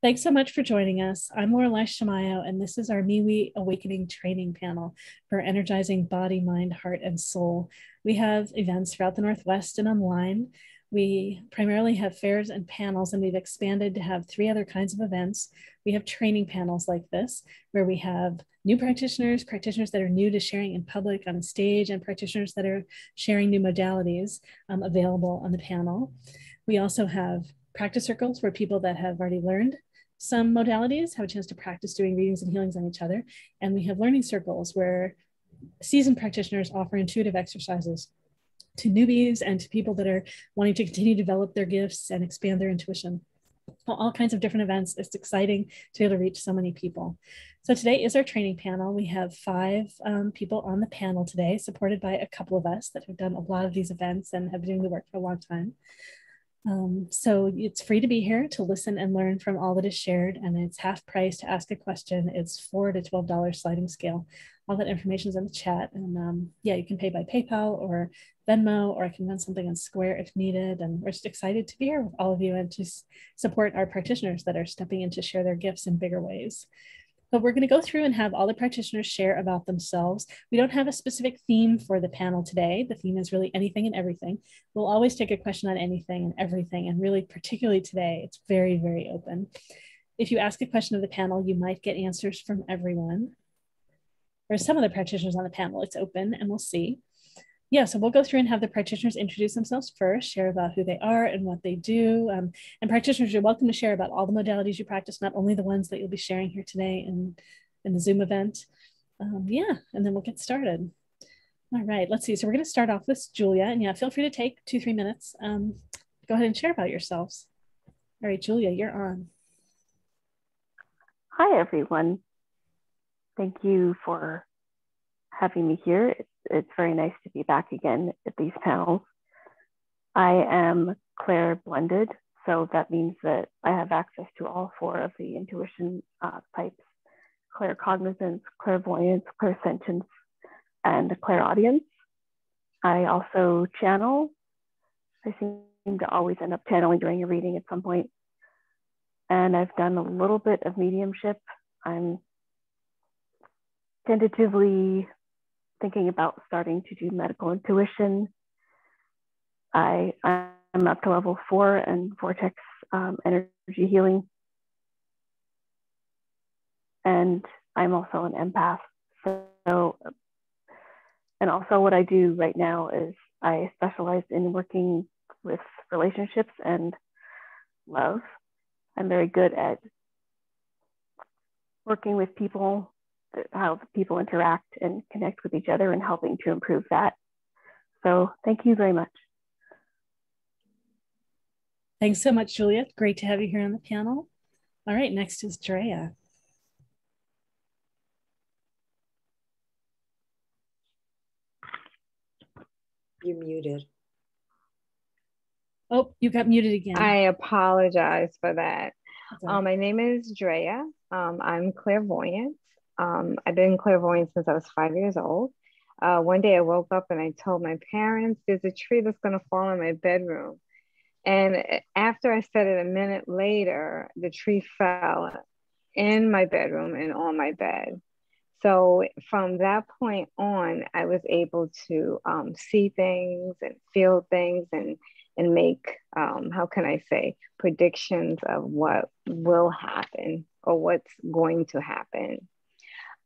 Thanks so much for joining us. I'm Laurel Shimayo, and this is our MeWe Awakening Training Panel for energizing body, mind, heart, and soul. We have events throughout the Northwest and online. We primarily have fairs and panels, and we've expanded to have 3 other kinds of events. We have training panels like this, where we have new practitioners that are new to sharing in public on stage, and practitioners that are sharing new modalities available on the panel. We also have practice circles where people that have already learned some modalities have a chance to practice doing readings and healings on each other. And we have learning circles where seasoned practitioners offer intuitive exercises to newbies and to people that are wanting to continue to develop their gifts and expand their intuition. All kinds of different events. It's exciting to be able to reach so many people. So today is our training panel. We have 5 people on the panel today, supported by a couple of us that have done a lot of these events and have been doing the work for a long time. So it's free to be here to listen and learn from all that is shared, and it's half price to ask a question. It's $4 to $12 sliding scale. All that information is in the chat, and yeah, you can pay by PayPal or Venmo, or I can run something on Square if needed. And we're just excited to be here with all of you and to support our practitioners that are stepping in to share their gifts in bigger ways. But we're going to go through and have all the practitioners share about themselves. We don't have a specific theme for the panel today. The theme is really anything and everything. We'll always take a question on anything and everything. And really, particularly today, it's very, very open. If you ask a question of the panel, you might get answers from everyone. Or some of the practitioners on the panel, it's open, and we'll see. Yeah, so we'll go through and have the practitioners introduce themselves first, share about who they are and what they do. And practitioners, you're welcome to share about all the modalities you practice, not only the ones that you'll be sharing here today in the Zoom event. Yeah, and then we'll get started. All right, let's see. So we're going to start off with Julia. And yeah, feel free to take 2-3 minutes. Go ahead and share about yourselves. All right, Julia, you're on. Hi, everyone. Thank you for having me here. It's very nice to be back again at these panels. I am Claire blended, so that means that I have access to all 4 of the intuition types: claircognizance, clairvoyance, clairsentience, and clairaudience. I also channel. I seem to always end up channeling during a reading at some point. And I've done a little bit of mediumship. I'm tentatively thinking about starting to do medical intuition. I'm up to level 4 and vortex energy healing. And I'm also an empath. So, and also what I do right now is I specialize in working with relationships and love. I'm very good at working with people, how people interact and connect with each other, and helping to improve that. So thank you very much. Thanks so much, Julia. Great to have you here on the panel. All right, next is Drea. You're muted. Oh, you got muted again. I apologize for that. My name is Drea. I'm clairvoyant. I've been clairvoyant since I was 5 years old. One day I woke up and I told my parents, there's a tree that's going to fall in my bedroom. And after I said it, a minute later, the tree fell in my bedroom and on my bed. So from that point on, I was able to see things and feel things and make, how can I say, predictions of what will happen or what's going to happen.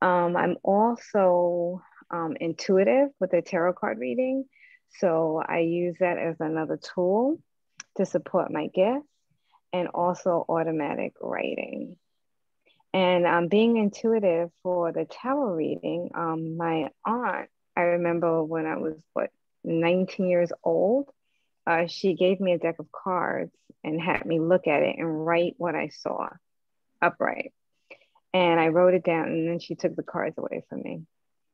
I'm also intuitive with a tarot card reading. So I use that as another tool to support my gifts, and also automatic writing. And being intuitive for the tarot reading, my aunt, I remember when I was, 19 years old, she gave me a deck of cards and had me look at it and write what I saw upright. And I wrote it down, and then she took the cards away from me.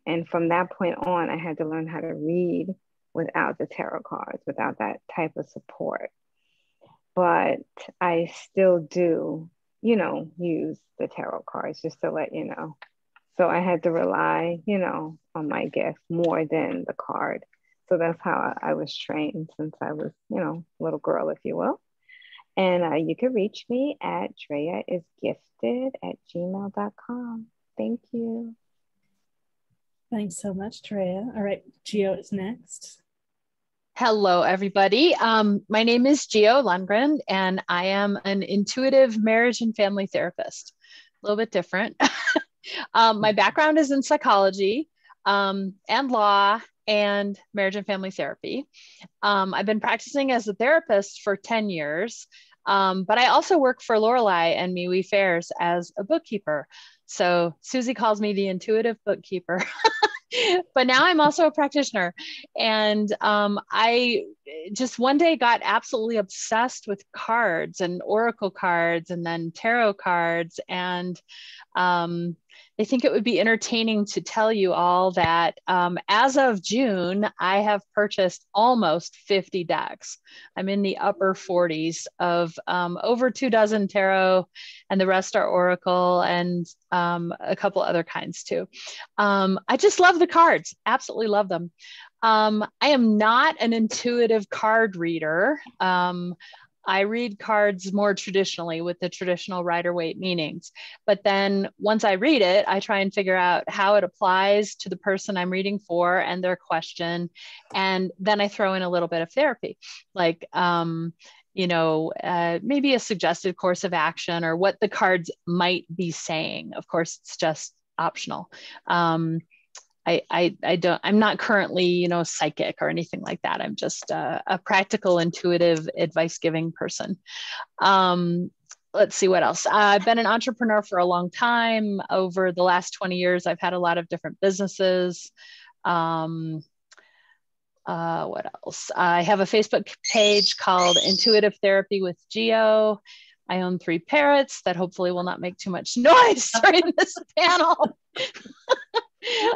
And from that point on, I had to learn how to read without the tarot cards, without that type of support. But I still do, use the tarot cards, just to let you know. So I had to rely, on my gift more than the card. So that's how I was trained since I was, little girl, if you will. And you can reach me at dreaisgifted@gmail.com. Thank you. Thanks so much, Drea. All right, Gio is next. Hello, everybody. My name is Gio Lundgren, and I am an intuitive marriage and family therapist. A little bit different. My background is in psychology and law and marriage and family therapy. I've been practicing as a therapist for 10 years, but I also work for Laureli and MeWe Fairs as a bookkeeper. So Susie calls me the intuitive bookkeeper. But now I'm also a practitioner. And I just one day got absolutely obsessed with cards and oracle cards and then tarot cards. And I think it would be entertaining to tell you all that as of June, I have purchased almost 50 decks. I'm in the upper 40s of over 24 tarot, and the rest are oracle and a couple other kinds too. I just love the cards, absolutely love them. I am not an intuitive card reader. I read cards more traditionally with the traditional Rider-Waite meanings. But then once I read it, I try and figure out how it applies to the person I'm reading for and their question. And then I throw in a little bit of therapy, like, maybe a suggested course of action or what the cards might be saying. Of course, it's just optional. I'm not currently, psychic or anything like that. I'm just a practical, intuitive, advice-giving person. Let's see what else. I've been an entrepreneur for a long time. Over the last 20 years, I've had a lot of different businesses. What else? I have a Facebook page called Intuitive Therapy with Gio. I own 3 parrots that hopefully will not make too much noise during this panel.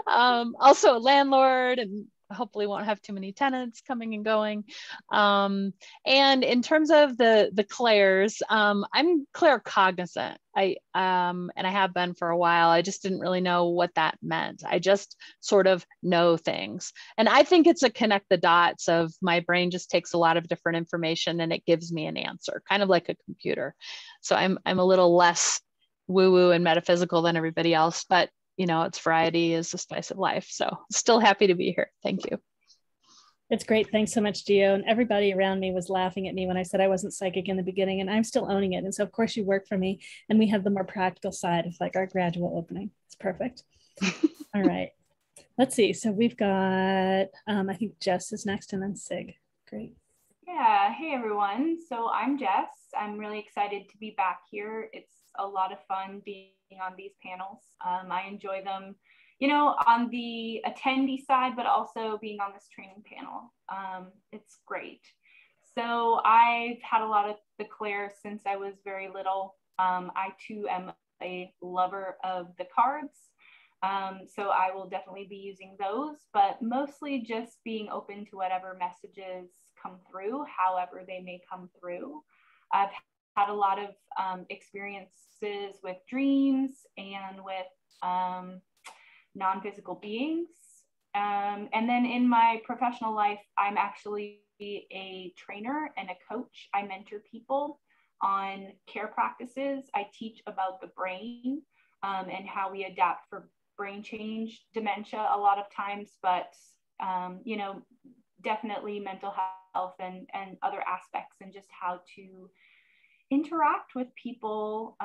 Also a landlord, and hopefully won't have too many tenants coming and going. And in terms of the clairs, I'm claircognizant. And I have been for a while. I just didn't really know what that meant. I just sort of know things. And I think it's a connect the dots of my brain just takes a lot of different information and it gives me an answer, kind of like a computer. So I'm a little less woo-woo and metaphysical than everybody else, but it's variety is the spice of life. So still happy to be here. Thank you. It's great. Thanks so much, Gio. And everybody around me was laughing at me when I said I wasn't psychic in the beginning, and I'm still owning it. And so of course you work for me, and we have the more practical side of like our gradual opening. It's perfect. All right. Let's see. So we've got, I think Jess is next and then Sig. Great. Yeah. Hey, everyone. So I'm Jess. I'm really excited to be back here. It's a lot of fun being on these panels. I enjoy them, on the attendee side, but also being on this training panel. It's great. So I've had a lot of the clairs since I was very little. I too am a lover of the cards. So I will definitely be using those, but mostly just being open to whatever messages come through, however they may come through. I've had a lot of experiences with dreams and with non-physical beings. And then in my professional life, I'm actually a trainer and a coach. I mentor people on care practices. I teach about the brain and how we adapt for brain change, dementia a lot of times, but definitely mental health and other aspects, and just how to interact with people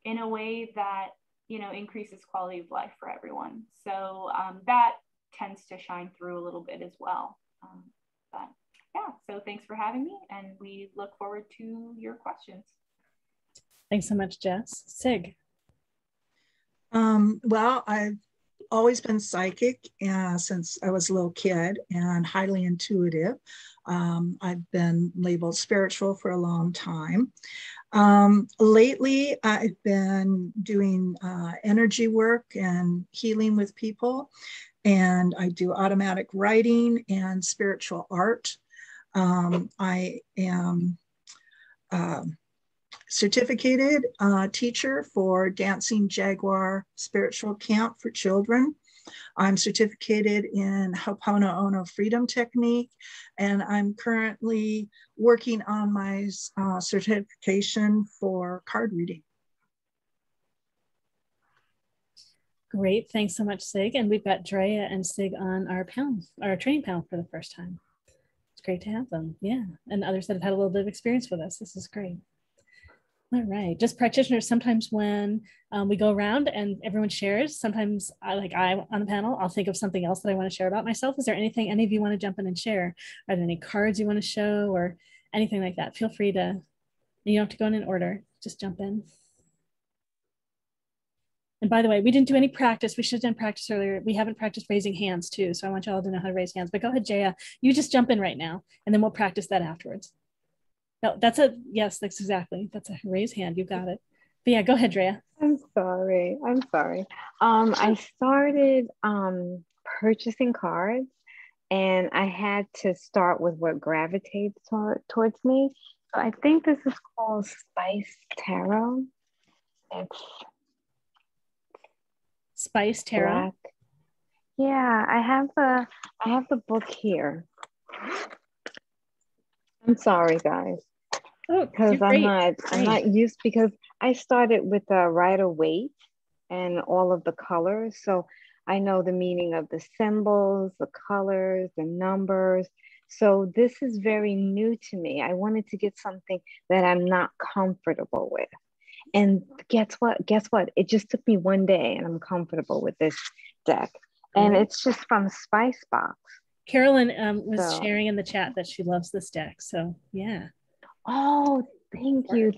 in a way that increases quality of life for everyone. So that tends to shine through a little bit as well. But yeah, so thanks for having me, and we look forward to your questions. Thanks so much, Jess. Sig. Well, I've always been psychic since I was a little kid, and highly intuitive. I've been labeled spiritual for a long time. Lately, I've been doing energy work and healing with people, and I do automatic writing and spiritual art. I am certificated teacher for Dancing Jaguar Spiritual Camp for Children. I'm certificated in Ho'oponopono Freedom Technique, and I'm currently working on my certification for card reading. Great, thanks so much, Sig. And we've got Drea and Sig on our training panel for the first time. It's great to have them, yeah. And others that have had a little bit of experience with us. This is great. All right, just practitioners, sometimes when we go around and everyone shares, sometimes I on the panel, I'll think of something else that I want to share about myself. Is there anything any of you want to jump in and share? Are there any cards you want to show or anything like that? Feel free to, you don't have to go in order, just jump in. And by the way, we didn't do any practice. We should have done practice earlier. We haven't practiced raising hands too. So I want you all to know how to raise hands, but go ahead, Jaya, you just jump in right now and then we'll practice that afterwards. No, yes, that's exactly. That's a raise hand. You got it. But yeah, go ahead, Drea. I'm sorry. I started purchasing cards, and I had to start with what gravitates towards me. So I think this is called Spice Tarot. It's Spice Tarot. Black. Yeah, I have the book here. I'm sorry, guys. Oh, because I'm not used, because I started with the Rider-Waite and all of the colors, so I know the meaning of the symbols, the colors, the numbers. So this is very new to me. I wanted to get something that I'm not comfortable with, and guess what? It just took me one day, and I'm comfortable with this deck, and it's just from Spice Box. Carolyn was sharing in the chat that she loves this deck. So yeah. Oh, thank you.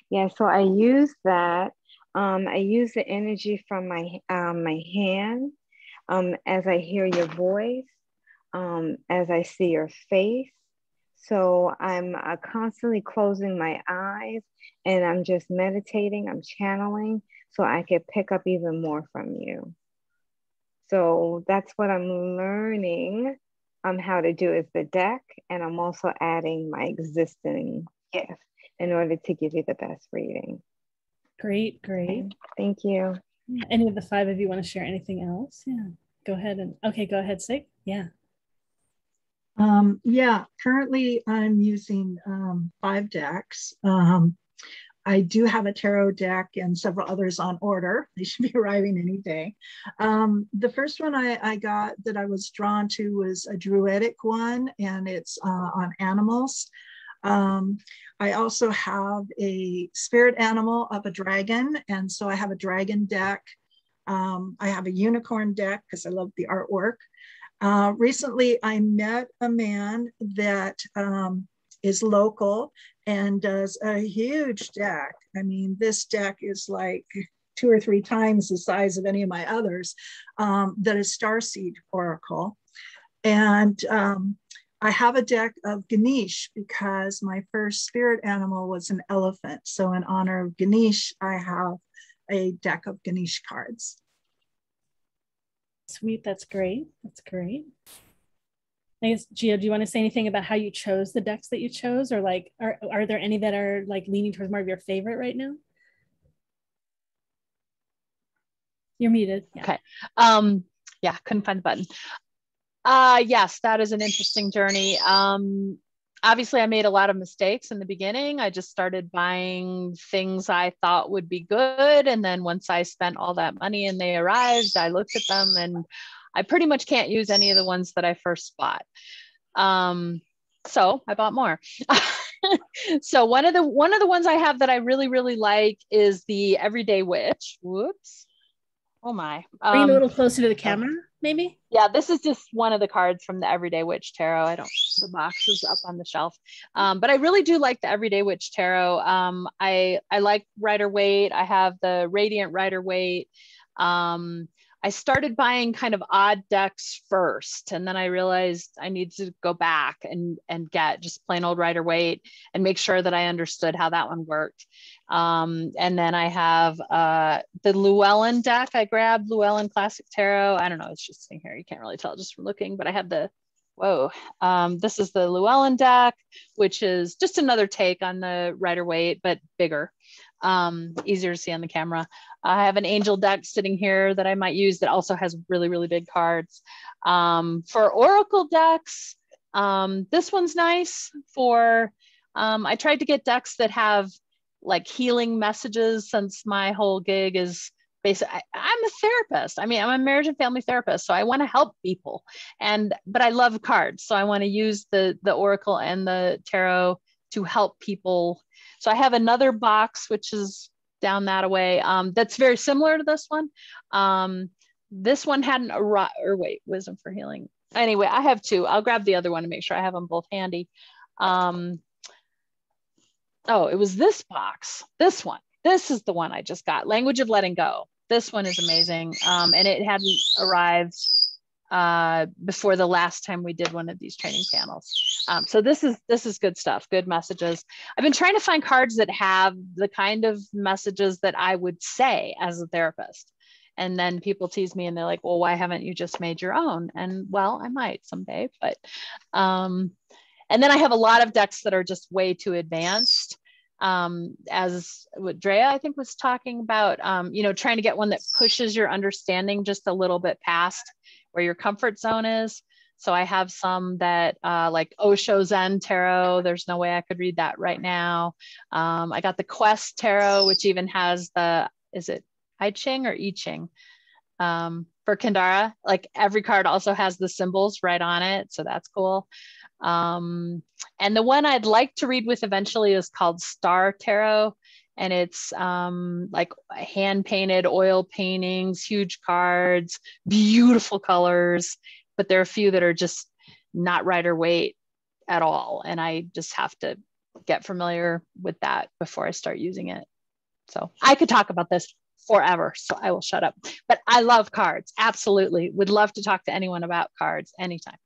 Yeah, so I use that. I use the energy from my hand as I hear your voice, as I see your face. So I'm constantly closing my eyes, and I'm just meditating, I'm channeling, so I can pick up even more from you. So that's what I'm learning how to do, is the deck, and I'm also adding my existing gift in order to give you the best reading. Great. Okay. Thank you. Any of the five of you want to share anything else? Yeah, go ahead. Go ahead, Sig. Yeah. Yeah, currently I'm using 5 decks. I do have a tarot deck and several others on order. They should be arriving any day. The first one I got that I was drawn to was a druidic one, and it's on animals. I also have a spirit animal of a dragon, and so I have a dragon deck. I have a unicorn deck because I love the artwork. Recently, I met a man that is local and does a huge deck. I mean, this deck is like 2 or 3 times the size of any of my others, that is Starseed Oracle. And I have a deck of Ganesh because my first spirit animal was an elephant. So in honor of Ganesh, I have a deck of Ganesh cards. Sweet, that's great. I guess, Gio, do you want to say anything about how you chose the decks that you chose, or like, are there any that are like leaning towards more of your favorite right now? You're muted. Yeah. Okay. Yeah, couldn't find the button. Yes, that is an interesting journey. Obviously, I made a lot of mistakes in the beginning. I just started buying things I thought would be good, and then once I spent all that money and they arrived, I looked at them and I pretty much can't use any of the ones that I first bought. So I bought more. So one of the ones I have that I really, really like is the Everyday Witch. Whoops. Oh my. Bring it a little closer to the camera, maybe? Yeah, this is just one of the cards from the Everyday Witch Tarot. The box is up on the shelf. But I really do like the Everyday Witch Tarot. I like Rider-Waite. I have the Radiant Rider-Waite. I started buying kind of odd decks first, and then I realized I need to go back and get just plain old Rider-Waite and make sure that I understood how that one worked. And then I have the Llewellyn deck. I grabbed Llewellyn Classic Tarot. I don't know, it's just sitting here. You can't really tell just from looking, but I have this is the Llewellyn deck, which is just another take on the Rider-Waite, but bigger. easier to see on the camera. I have an angel deck sitting here that I might use that also has really, really big cards. For oracle decks, this one's nice for, I tried to get decks that have like healing messages, since my whole gig is basically, I'm a therapist. I mean, I'm a marriage and family therapist, so I want to help people, but I love cards. So I want to use the oracle and the tarot to help people. So I have another box, which is down that away, that's very similar to this one. This one hadn't arrived, or wait, wisdom for healing. Anyway, I have two. I'll grab the other one to make sure I have them both handy. Oh, it was this box, this one. This is the one I just got, Language of Letting Go. This one is amazing. And it hadn't arrived before the last time we did one of these training panels. So this is good stuff, good messages. I've been trying to find cards that have the kind of messages that I would say as a therapist. And then people tease me and they're like, well, why haven't you just made your own? And well, I might someday, but, and then I have a lot of decks that are just way too advanced. As what Drea, I think, was talking about, you know, trying to get one that pushes your understanding just a little bit past where your comfort zone is. So I have some that like Osho Zen Tarot. There's no way I could read that right now. I got the Quest Tarot, which even has the, is it I Ching or I Ching? For Kendara, like every card also has the symbols right on it. So that's cool. And the one I'd like to read with eventually is called Star Tarot. And it's like hand painted oil paintings, huge cards, beautiful colors, but there are a few that are just not Rider Waite at all. And I just have to get familiar with that before I start using it. So I could talk about this forever, so I will shut up. But I love cards, absolutely. Would love to talk to anyone about cards anytime.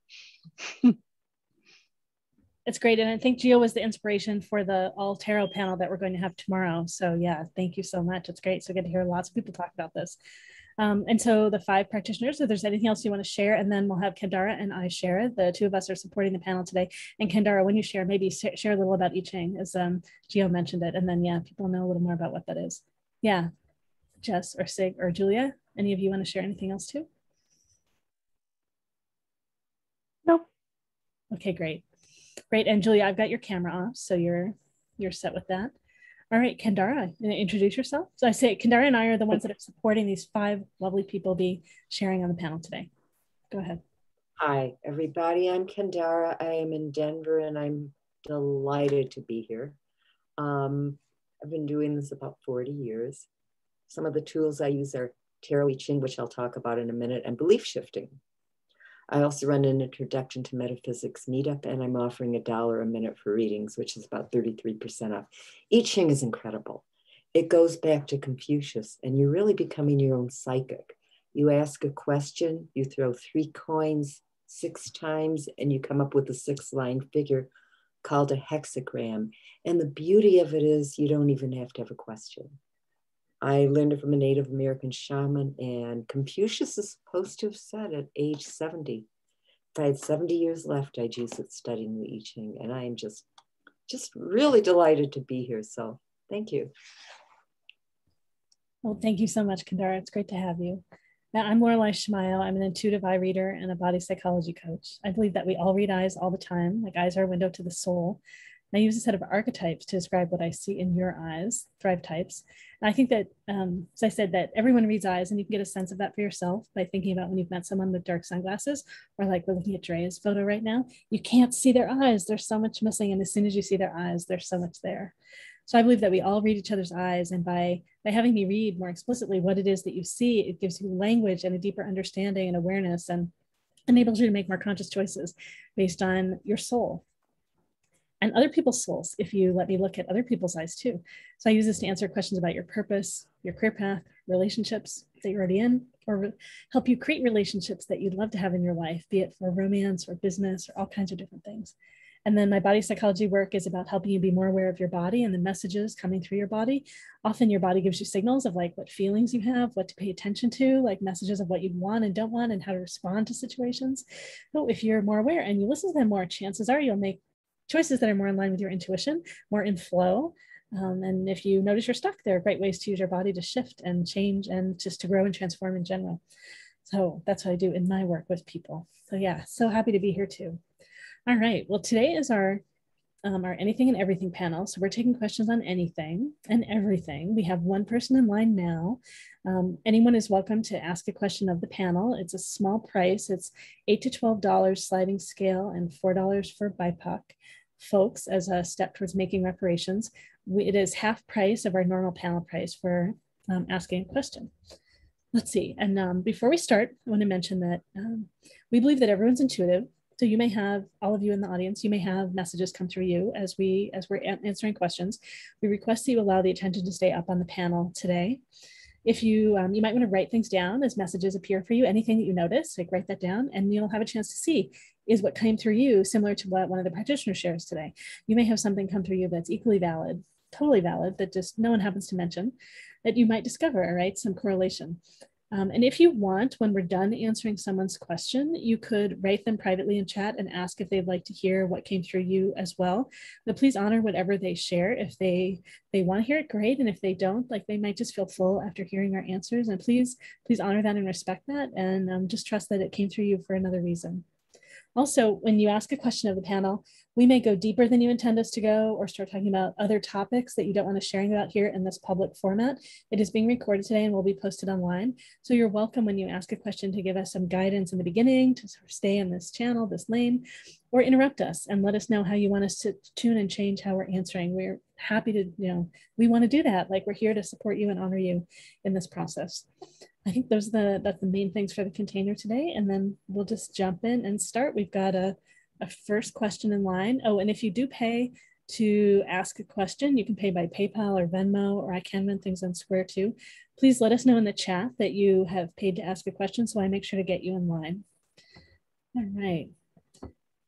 It's great. And I think Gio was the inspiration for the all tarot panel that we're going to have tomorrow. So yeah, thank you so much. It's great. So good to hear lots of people talk about this. And so the 5 practitioners, if there's anything else you want to share, and then we'll have Kendara and I share. The 2 of us are supporting the panel today. And Kendara, when you share, maybe share a little about I Ching, as Gio mentioned it. And then, yeah, people know a little more about what that is. Yeah, Jess or Sig or Julia, any of you want to share anything else too? Nope. Okay, great. Great. And Julia, I've got your camera off, so you're set with that. All right, Kendara, introduce yourself. So I say Kendara and I are the ones that are supporting these 5 lovely people be sharing on the panel today. Go ahead. Hi, everybody. I'm Kendara. I am in Denver, and I'm delighted to be here. I've been doing this about 40 years. Some of the tools I use are Tarot I Ching, which I'll talk about in a minute, and belief shifting. I also run an Introduction to Metaphysics meetup, and I'm offering $1 a minute for readings, which is about 33% off. I Ching is incredible. It goes back to Confucius, and you're really becoming your own psychic. You ask a question, you throw 3 coins 6 times, and you come up with a 6-line figure called a hexagram. And the beauty of it is you don't even have to have a question. I learned it from a Native American shaman, and Confucius is supposed to have said at age 70, if I had 70 years left, I'd use it studying the I Ching, and I am just really delighted to be here. So thank you. Well, thank you so much, Kendara. It's great to have you. Now, I'm Laureli Shimayo. I'm an intuitive eye reader and a body psychology coach. I believe that we all read eyes all the time, like eyes are a window to the soul. I use a set of archetypes to describe what I see in your eyes, Thrive types. And I think that, as I said, that everyone reads eyes, and you can get a sense of that for yourself by thinking about when you've met someone with dark sunglasses, or like we're looking at Drea's photo right now, you can't see their eyes. There's so much missing. And as soon as you see their eyes, there's so much there. So I believe that we all read each other's eyes. And by having me read more explicitly what it is that you see, it gives you language and a deeper understanding and awareness, and enables you to make more conscious choices based on your soul and other people's souls, if you let me look at other people's eyes too. So I use this to answer questions about your purpose, your career path, relationships that you're already in, or help you create relationships that you'd love to have in your life, be it for romance or business or all kinds of different things. And then my body psychology work is about helping you be more aware of your body and the messages coming through your body. Often your body gives you signals of like what feelings you have, what to pay attention to, like messages of what you want and don't want, and how to respond to situations. So if you're more aware and you listen to them more, chances are you'll make choices that are more in line with your intuition, more in flow, And if you notice you're stuck, there are great ways to use your body to shift and change and just to grow and transform in general. So that's what I do in my work with people. So yeah, so happy to be here too. All right, well, today is our anything and everything panel. So we're taking questions on anything and everything. We have one person in line now. Anyone is welcome to ask a question of the panel. It's a small price. It's $8 to $12 sliding scale and $4 for BIPOC folks as a step towards making reparations. It is half price of our normal panel price for asking a question. Let's see. And before we start, I want to mention that we believe that everyone's intuitive. So you may have, all of you in the audience, you may have messages come through you as we're answering questions. We request that you allow the attention to stay up on the panel today. If you, you might want to write things down as messages appear for you, anything that you notice, like write that down, and you'll have a chance to see, is what came through you similar to what one of the practitioners shares today? You may have something come through you that's equally valid, totally valid, that just no one happens to mention, that you might discover, right? Some correlation. And if you want, when we're done answering someone's question, you could write them privately in chat and ask if they'd like to hear what came through you as well. But please honor whatever they share. If they want to hear it, great. And if they don't, like they might just feel full after hearing our answers. And please honor that and respect that. And just trust that it came through you for another reason. Also, when you ask a question of the panel, we may go deeper than you intend us to go or start talking about other topics that you don't want us sharing about here in this public format. It is being recorded today and will be posted online. So you're welcome when you ask a question to give us some guidance in the beginning to sort of stay in this channel, this lane, or interrupt us and let us know how you want us to tune and change how we're answering. We're happy to, we want to do that. Like we're here to support you and honor you in this process. I think that's the main things for the container today. And then we'll just jump in and start. We've got a first question in line. Oh, and if you do pay to ask a question, you can pay by PayPal or Venmo, or I can run things on Square too. Please let us know in the chat that you have paid to ask a question so I make sure to get you in line. All right.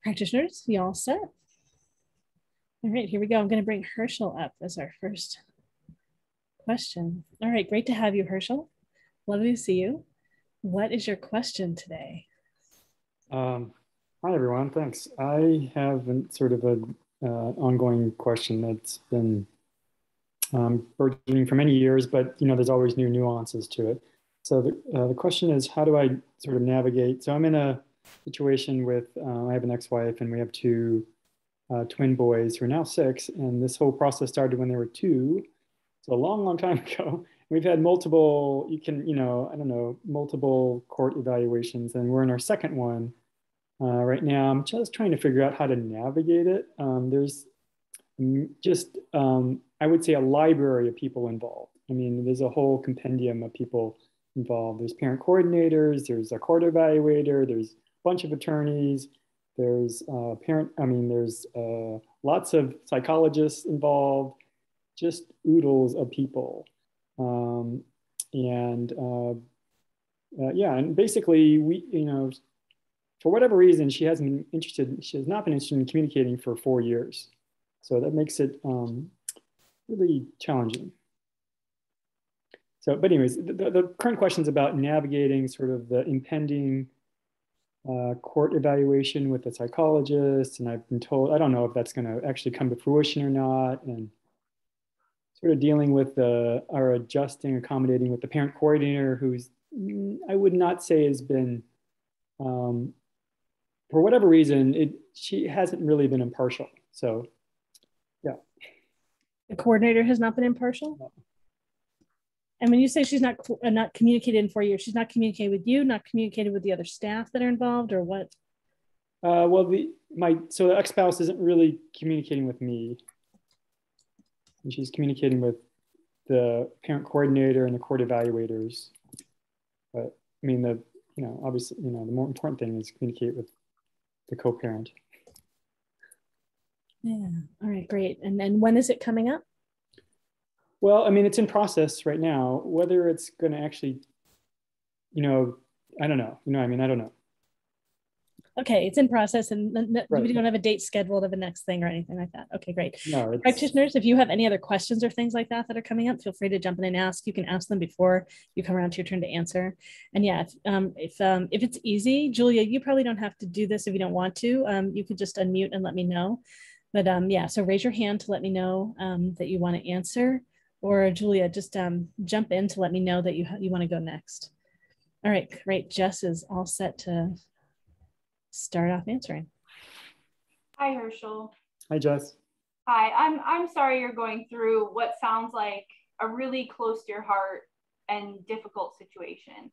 Practitioners, you all set? All right, here we go. I'm going to bring Herschel up as our first question. All right, great to have you, Herschel. Lovely to see you. What is your question today? Hi, everyone. Thanks. I have sort of an ongoing question that's been burgeoning for many years, but there's always new nuances to it. So the question is, how do I sort of navigate? So I'm in a situation with, I have an ex-wife and we have two twin boys who are now 6, and this whole process started when they were 2. So a long, long time ago. We've had multiple, multiple court evaluations, and we're in our second one right now. I'm just trying to figure out how to navigate it. There's just, I would say, a library of people involved. I mean, there's a whole compendium of people involved. There's parent coordinators, there's a court evaluator, there's a bunch of attorneys, there's there's lots of psychologists involved, just oodles of people. And basically we, for whatever reason, she has not been interested in communicating for 4 years. So that makes it really challenging. So, but anyways, the current question is about navigating sort of the impending court evaluation with a psychologist. And I've been told, I don't know if that's going to actually come to fruition or not. And sort of dealing with accommodating with the parent coordinator, who's, I would not say has been, for whatever reason, she hasn't really been impartial. So, yeah. The coordinator has not been impartial? No. And when you say she's not communicated in 4 years, she's not communicated with you, not communicated with the other staff that are involved, or what? Well, so the ex-spouse isn't really communicating with me. And she's communicating with the parent coordinator and the court evaluators. But I mean, obviously, the more important thing is communicate with the co-parent. Yeah. All right, great. And then when is it coming up? Well, I mean, it's in process right now. Whether it's going to actually, I don't know. I don't know. Okay, it's in process, and right. We don't have a date scheduled of the next thing or anything like that. Okay, great. No, practitioners, if you have any other questions or things like that are coming up, feel free to jump in and ask. You can ask them before you come around to your turn to answer. And yeah, if it's easy, Julia, you probably don't have to do this if you don't want to. You could just unmute and let me know. But yeah, so raise your hand to let me know that you want to answer, or Julia, just jump in to let me know that you want to go next. All right, great. Jess is all set to start off answering. Hi, Herschel. Hi, Jess. Hi, I'm sorry you're going through what sounds like a really close to your heart and difficult situation.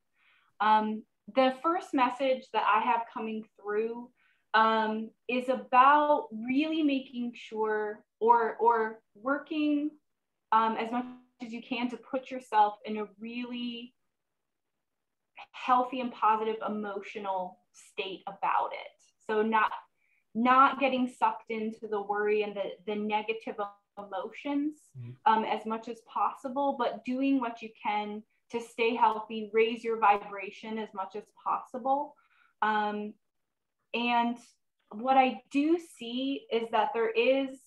The first message that I have coming through is about really making sure or working as much as you can to put yourself in a really healthy and positive emotional state about it. So not getting sucked into the worry and the negative emotions as much as possible, but doing what you can to stay healthy, raise your vibration as much as possible. And what I do see is that there is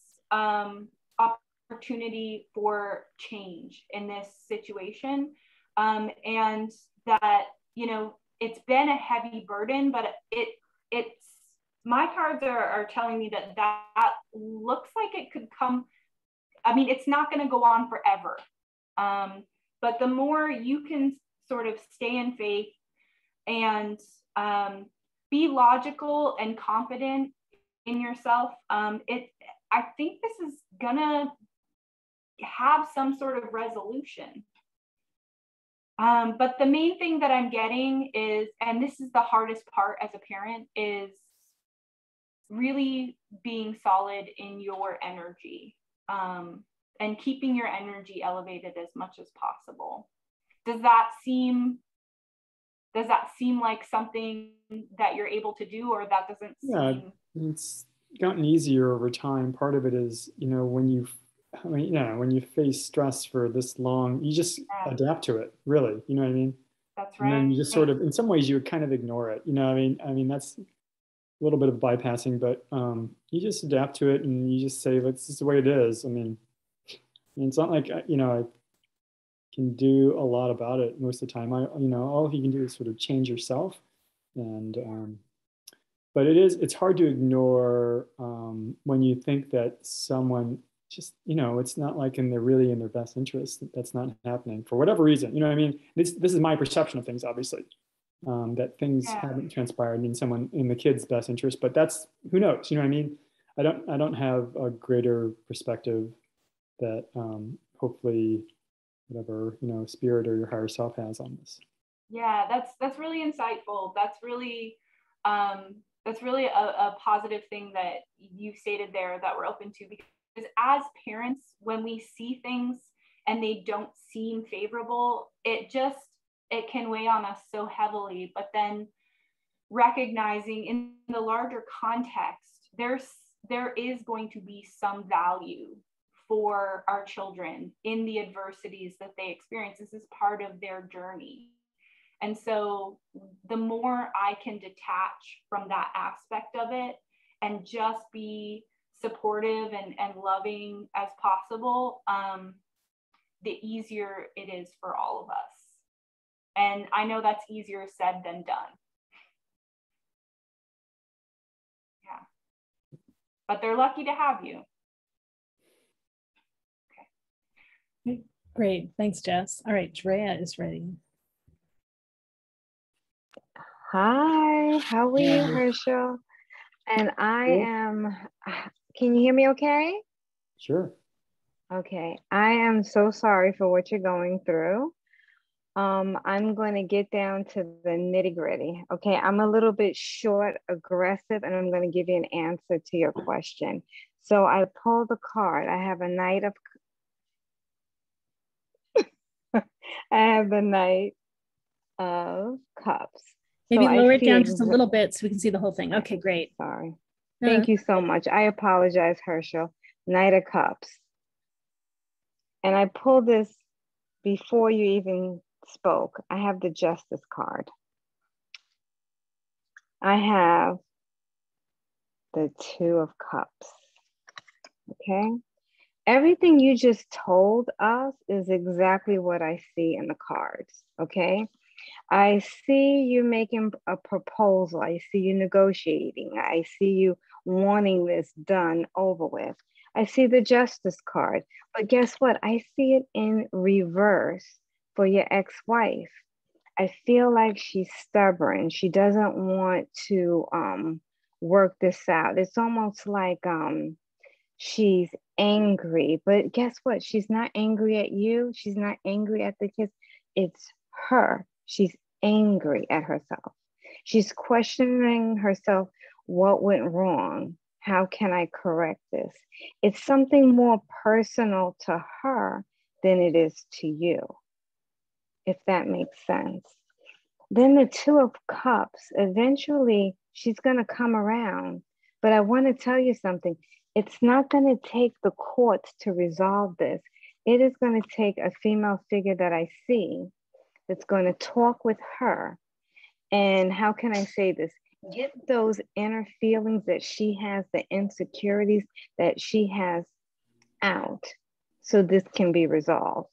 opportunity for change in this situation. And that, you know, it's been a heavy burden, but it's, my cards are telling me that looks like it could come. I mean, it's not going to go on forever. But the more you can sort of stay in faith and be logical and confident in yourself, I think this is going to have some sort of resolution. But the main thing that I'm getting is, and this is the hardest part as a parent, is really being solid in your energy and keeping your energy elevated as much as possible. Does that seem like something that you're able to do, or that doesn't seem? It's gotten easier over time. Part of it is, you know, when you face stress for this long, you just adapt to it, really. You know what I mean? That's right. And then you just sort of, in some ways, you would kind of ignore it. You know, I mean, that's a little bit of bypassing, but you just adapt to it and you just say, this is the way it is. I mean, it's not like, you know, I can do a lot about it most of the time. All you can do is sort of change yourself. And, but it's hard to ignore when you think that someone just, you know, it's not like really in their best interest. That's not happening for whatever reason. You know what I mean? This is my perception of things, obviously. That things haven't transpired in the kid's best interest, but that's, who knows, you know what I mean? I don't have a greater perspective that hopefully whatever, you know, spirit or your higher self has on this. Yeah, that's really insightful. That's really a positive thing that you stated there that we're open to, because as parents, when we see things and they don't seem favorable, it can weigh on us so heavily. But then recognizing in the larger context, there is going to be some value for our children in the adversities that they experience. This is part of their journey. And so the more I can detach from that aspect of it and just be supportive and loving as possible, the easier it is for all of us. And I know that's easier said than done. Yeah. But they're lucky to have you. Okay. Great. Thanks, Jess. All right, Drea is ready. Hi, how are you, Herschel? And I am, can you hear me okay? Sure. Okay, I am so sorry for what you're going through. I'm going to get down to the nitty gritty. Okay, I'm a little bit short, aggressive, and I'm going to give you an answer to your question. So I pulled a card. I have a Knight of, I have the Knight of Cups. Maybe so lower it down just a little bit so we can see the whole thing. Okay, great. Sorry. Thank you so much. I apologize, Herschel. Knight of Cups. And I pulled this before you even spoke. I have the Justice card. I have the Two of Cups. Okay. Everything you just told us is exactly what I see in the cards. Okay. I see you making a proposal. I see you negotiating. I see you wanting this done over with. I see the Justice card, but guess what? I see it in reverse for your ex-wife. I feel like she's stubborn. She doesn't want to work this out. It's almost like she's angry, but guess what? She's not angry at you. She's not angry at the kids. It's her. She's angry at herself. She's questioning herself. What went wrong? How can I correct this? It's something more personal to her than it is to you, if that makes sense. Then the Two of Cups, eventually she's going to come around. But I want to tell you something. It's not going to take the courts to resolve this. It is going to take a female figure that I see that's going to talk with her. And how can I say this? Get those inner feelings that she has, the insecurities that she has out, so this can be resolved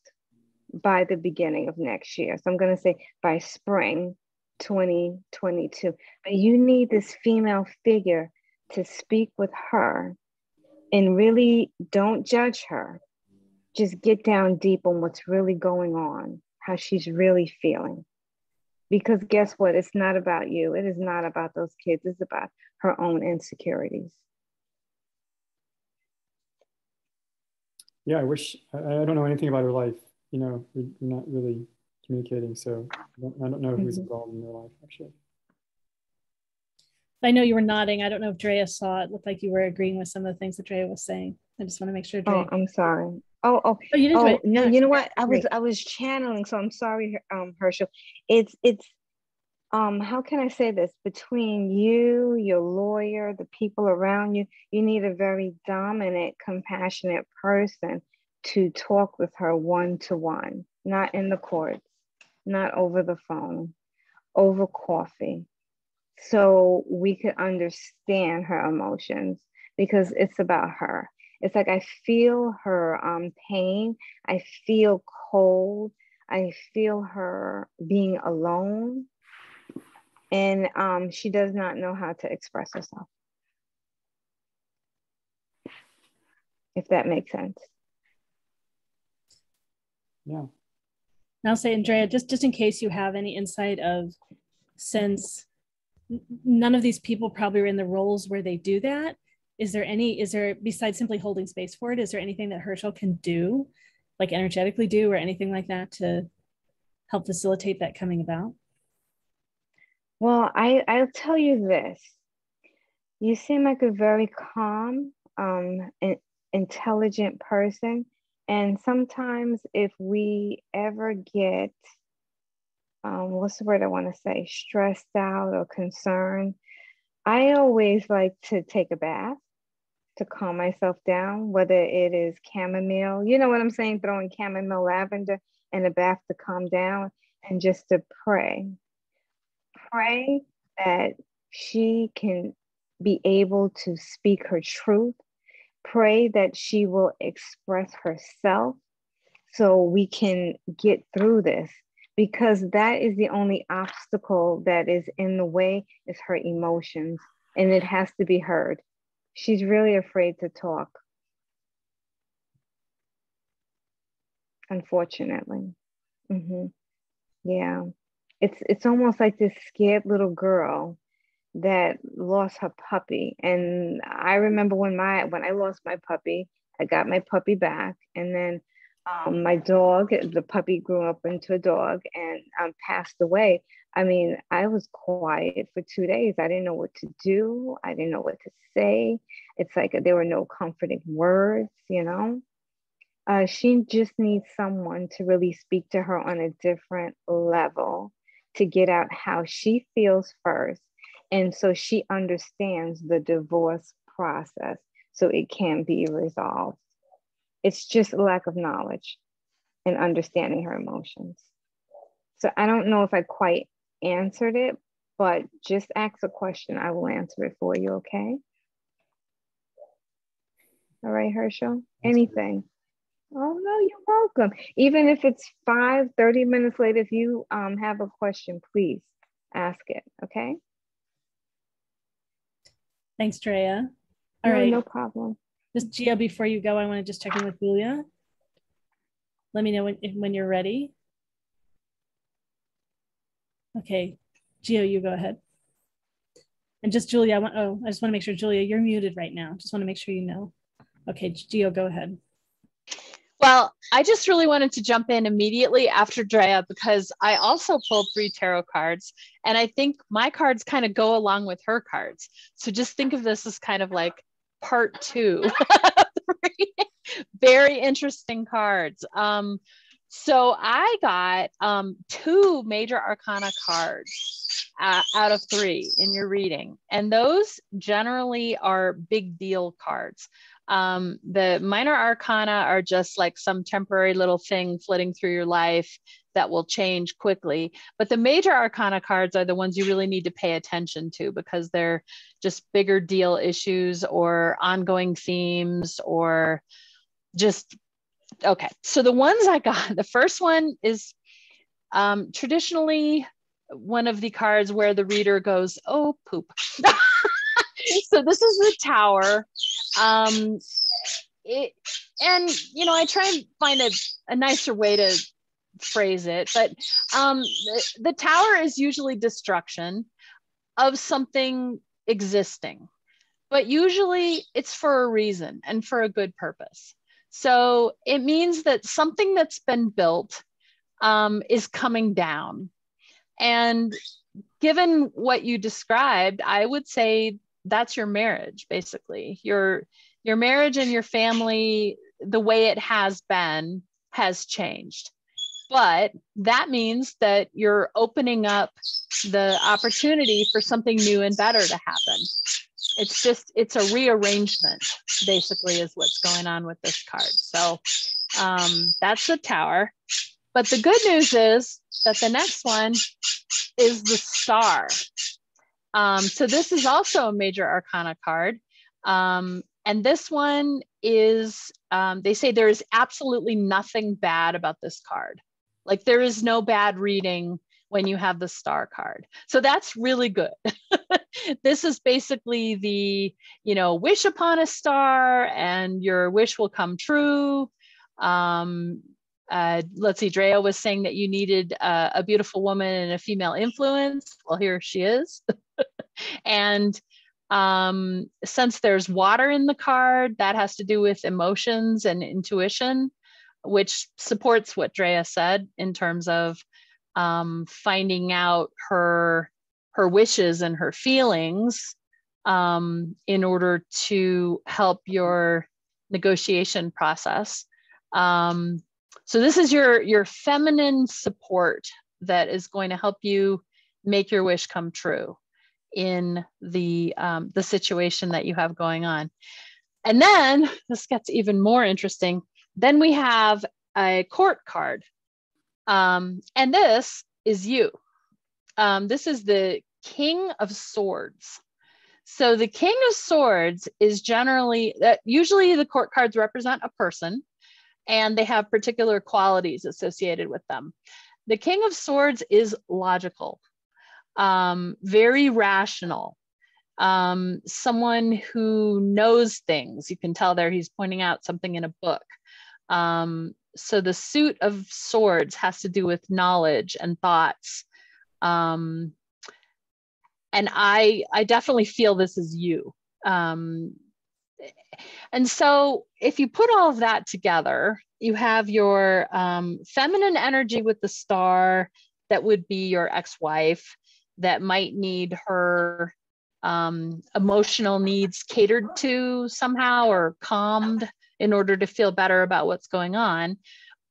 by the beginning of next year. So I'm going to say by spring 2022. But you need this female figure to speak with her and really don't judge her. Just get down deep on what's really going on, how she's really feeling. Because guess what? It's not about you. It is not about those kids. It's about her own insecurities. Yeah, I don't know anything about her life. You know, we're not really communicating, so I don't know who's involved in her life, actually. I know you were nodding. I don't know if Drea saw it. It looked like you were agreeing with some of the things that Drea was saying. I just want to make sure. Drea... Oh, I'm sorry. Oh, you didn't. Oh, no, you know what? Great. I was channeling, so I'm sorry, Herschel. It's how can I say this? Between you, your lawyer, the people around you, you need a very dominant, compassionate person to talk with her one-to-one, not in the courts, not over the phone, over coffee. So we could understand her emotions, because it's about her. It's like I feel her pain. I feel cold. I feel her being alone. And she does not know how to express herself. If that makes sense. Yeah. I'll say, Andrea, just in case you have any insight of, since none of these people probably are in the roles where they do that, is there, besides simply holding space for it, is there anything that Herschel can do, like energetically do, or anything like that to help facilitate that coming about? Well, I'll tell you this. You seem like a very calm, intelligent person. And sometimes if we ever get, what's the word I want to say, stressed out or concerned, I always like to take a bath to calm myself down, whether it is chamomile, you know what I'm saying, throwing chamomile, lavender in a bath to calm down, and just to pray. Pray that she can be able to speak her truth. Pray that she will express herself so we can get through this, because that is the only obstacle that is in the way, is her emotions, and it has to be heard. She's really afraid to talk, unfortunately. Yeah, it's almost like this scared little girl that lost her puppy. And I remember when I lost my puppy, I got my puppy back, and then my dog, the puppy grew up into a dog and passed away. I mean, I was quiet for 2 days. I didn't know what to do. I didn't know what to say. It's like there were no comforting words, you know. She just needs someone to really speak to her on a different level, to get out how she feels first. And so she understands the divorce process, so it can be resolved. It's just a lack of knowledge and understanding her emotions. So I don't know if I quite answered it, but just ask a question. I will answer it for you, okay? All right, Herschel? Anything? Oh, no, you're welcome. Even if it's 30 minutes later, if you have a question, please ask it, okay? Thanks, Drea. All right. No problem. Just Gio, before you go, I want to just check in with Julia. Let me know when you're ready. Okay, Gio, you go ahead. And just Julia, I just want to make sure, Julia, you're muted right now. Just want to make sure you know. Okay, Gio, go ahead. Well, I just really wanted to jump in immediately after Drea because I also pulled 3 tarot cards, and I think my cards kind of go along with her cards. So just think of this as kind of like part 2. Very interesting cards. So I got 2 major arcana cards out of 3 in your reading, and those generally are big deal cards. The minor arcana are just like some temporary little thing flitting through your life that will change quickly. But the major arcana cards are the ones you really need to pay attention to because they're just bigger deal issues or ongoing themes or just, okay. So the ones I got, the first one is traditionally one of the cards where the reader goes, oh, poop. So this is the Tower. And I try and find a nicer way to phrase it, but the Tower is usually destruction of something existing, but usually it's for a reason and for a good purpose. So it means that something that's been built is coming down. And given what you described, I would say that's your marriage, basically. Your marriage and your family, the way it has been, has changed. But that means that you're opening up the opportunity for something new and better to happen. It's a rearrangement, basically, is what's going on with this card. So that's the Tower. But the good news is that the next one is the Star. So this is also a major arcana card. And this one is, they say there is absolutely nothing bad about this card. Like there is no bad reading when you have the Star card. So that's really good. This is basically the, wish upon a star and your wish will come true. Let's see, Drea was saying that you needed a beautiful woman and a female influence. Well, here she is. And since there's water in the card, that has to do with emotions and intuition, which supports what Drea said in terms of finding out her wishes and her feelings in order to help your negotiation process. So this is your feminine support that is going to help you make your wish come true in the situation that you have going on. And then this gets even more interesting. Then we have a court card. And this is you. This is the King of Swords. So the King of Swords is generally, usually the court cards represent a person and they have particular qualities associated with them. The King of Swords is logical, very rational, someone who knows things. You can tell there he's pointing out something in a book. So the suit of swords has to do with knowledge and thoughts. And I definitely feel this is you. And so if you put all of that together, you have your feminine energy with the Star, that would be your ex-wife, that might need her emotional needs catered to somehow or calmed in order to feel better about what's going on.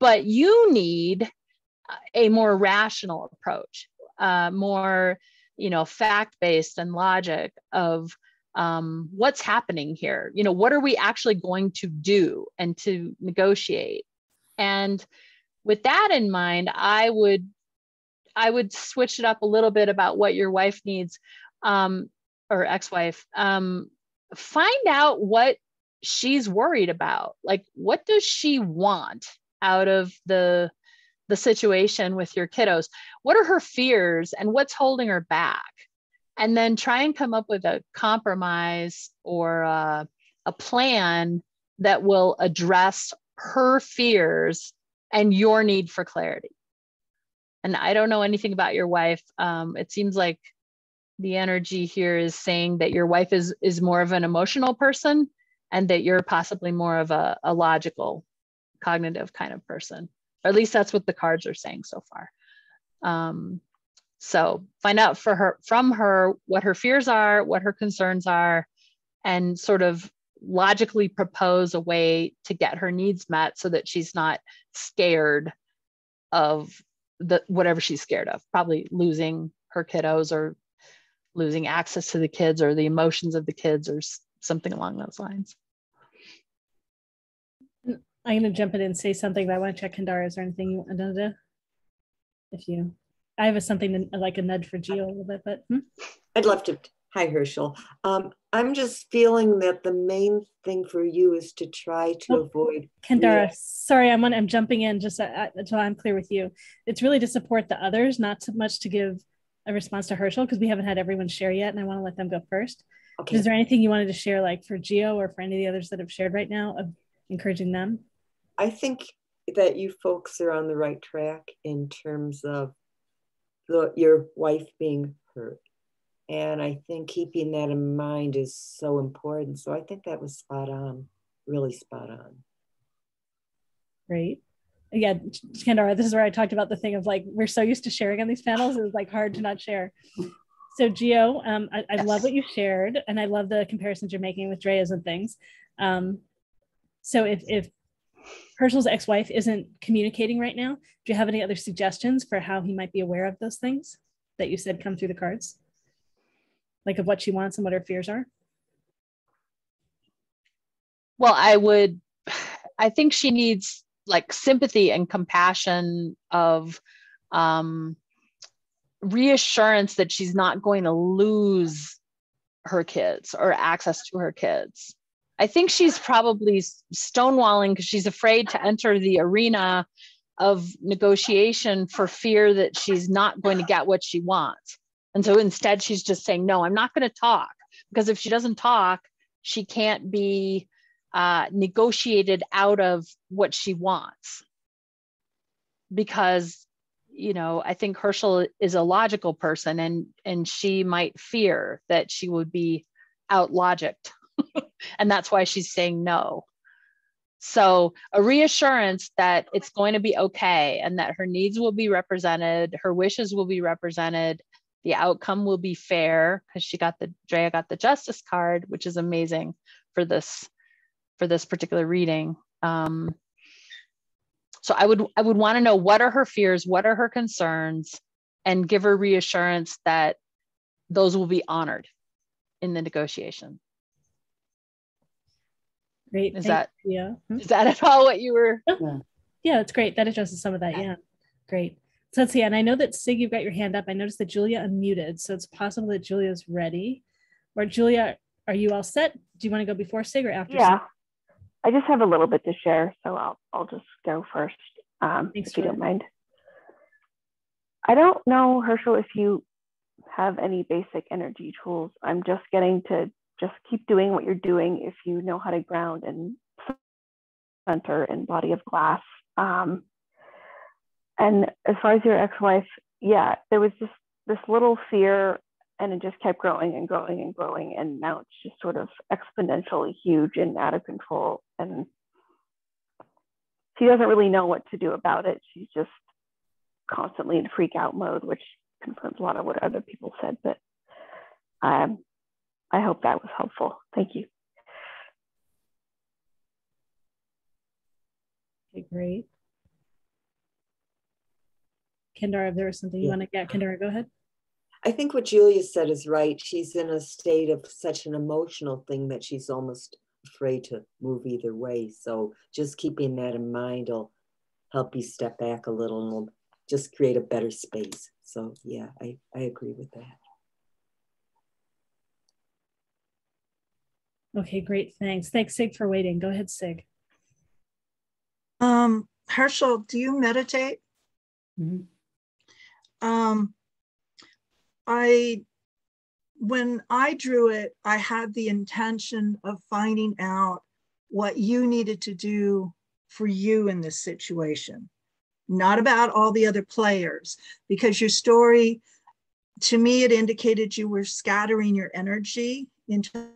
But you need a more rational approach, more, fact-based and logic of what's happening here. What are we actually going to do and to negotiate? And with that in mind, I would switch it up a little bit about what your wife needs, or ex-wife. Find out what she's worried about. Like, what does she want out of the situation with your kiddos? What are her fears and what's holding her back? And then try and come up with a compromise or a plan that will address her fears and your need for clarity. And I don't know anything about your wife. It seems like the energy here is saying that your wife is more of an emotional person and that you're possibly more of a logical, cognitive kind of person. Or at least that's what the cards are saying so far. So find out from her what her fears are, what her concerns are, and sort of logically propose a way to get her needs met so that she's not scared of whatever she's scared of, probably losing her kiddos or losing access to the kids or the emotions of the kids or something along those lines. I'm going to jump in and say something, but I want to check Kendara. Is there anything you want to do? I have something like a nudge for Gio a little bit, but I'd love to. Hi, Herschel. I'm just feeling that the main thing for you is to try to avoid. Kendara, sorry, I'm jumping in just so I'm clear with you. It's really to support the others, not so much to give a response to Herschel, because we haven't had everyone share yet, and I want to let them go first. Okay. Is there anything you wanted to share, like for Gio or for any of the others that have shared right now, of encouraging them? I think that you folks are on the right track in terms of your wife being hurt. And I think keeping that in mind is so important. So I think that was spot on, really spot on. Great. Yeah, Kendara, this is where I talked about the thing of like, we're so used to sharing on these panels, it was like hard to not share. So Gio, I love what you shared, and I love the comparisons you're making with Drea's and things. So if Herschel's ex-wife isn't communicating right now, do you have any other suggestions for how he might be aware of those things that you said come through the cards? Like of what she wants and what her fears are? Well, I think she needs like sympathy and compassion of reassurance that she's not going to lose her kids or access to her kids. I think she's probably stonewalling because she's afraid to enter the arena of negotiation for fear that she's not going to get what she wants. And so instead she's just saying, no, I'm not going to talk, because if she doesn't talk, she can't be negotiated out of what she wants. Because, you know, I think Herschel is a logical person, and she might fear that she would be out logicked. And that's why she's saying no. So a reassurance that it's going to be okay, and that her needs will be represented, her wishes will be represented, the outcome will be fair, because Drea got the justice card, which is amazing for this particular reading. So I would want to know, what are her fears, what are her concerns, and give her reassurance that those will be honored in the negotiation. Great. Is that at all what you were? Yeah, that's great. That addresses some of that. Yeah, great. So let's see. And I know that Sig, you've got your hand up. I noticed that Julia unmuted, so it's possible that Julia's ready. Or Julia, are you all set? Do you want to go before Sig or after? Yeah, Sig? I just have a little bit to share, so I'll just go first, if you don't mind. I don't know, Herschel, if you have any basic energy tools. I'm just getting to just keep doing what you're doing if you know how to ground and center and body of glass. And as far as your ex-wife, yeah, there was just this little fear, and it just kept growing and growing and growing, and now it's just sort of exponentially huge and out of control, and she doesn't really know what to do about it. She's just constantly in freak out mode, which confirms a lot of what other people said, but I hope that was helpful. Thank you. Okay, great. Kendara, if there was something you want to get, Kendara, go ahead. I think what Julia said is right. She's in a state of such an emotional thing that she's almost afraid to move either way. So just keeping that in mind will help you step back a little and will just create a better space. So yeah, I agree with that. Okay, great. Thanks. Thanks, Sig, for waiting. Go ahead, Sig. Herschel, do you meditate? Mm-hmm. I when I drew it, I had the intention of finding out what you needed to do for you in this situation, not about all the other players, because your story, to me, it indicated you were scattering your energy into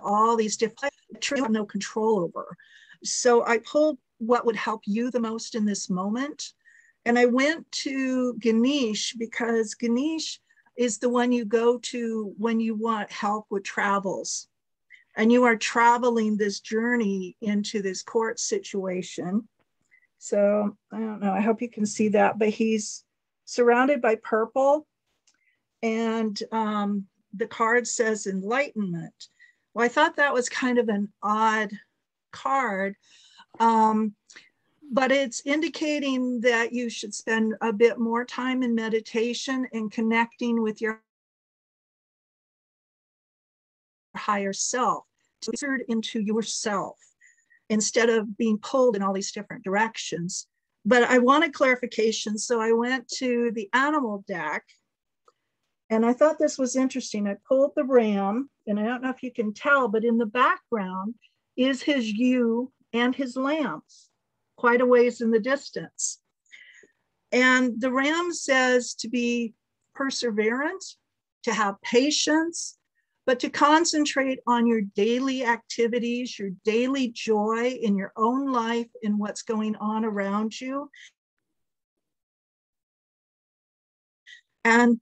all these different players you have no control over. So I pulled what would help you the most in this moment. And I went to Ganesh because Ganesh is the one you go to when you want help with travels. And you are traveling this journey into this court situation. So I don't know, I hope you can see that, but he's surrounded by purple. And the card says enlightenment. Well, I thought that was kind of an odd card, but it's indicating that you should spend a bit more time in meditation and connecting with your higher self, to insert into yourself instead of being pulled in all these different directions. But I wanted clarification, so I went to the animal deck. And I thought this was interesting. I pulled the ram, and I don't know if you can tell, but in the background is his ewe and his lambs, quite a ways in the distance. And the ram says to be perseverant, to have patience, but to concentrate on your daily activities, your daily joy in your own life and what's going on around you. And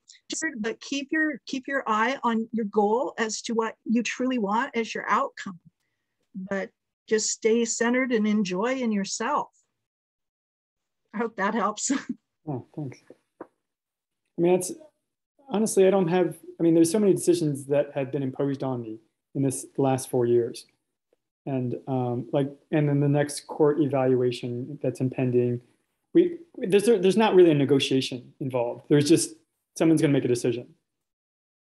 but keep your eye on your goal as to what you truly want as your outcome. But just stay centered and enjoy in yourself. I hope that helps. Oh, thanks. I mean, that's honestly, I don't have, I mean, there's so many decisions that had been imposed on me in this last 4 years. And and then the next court evaluation that's impending, there's not really a negotiation involved. There's just, someone's going to make a decision.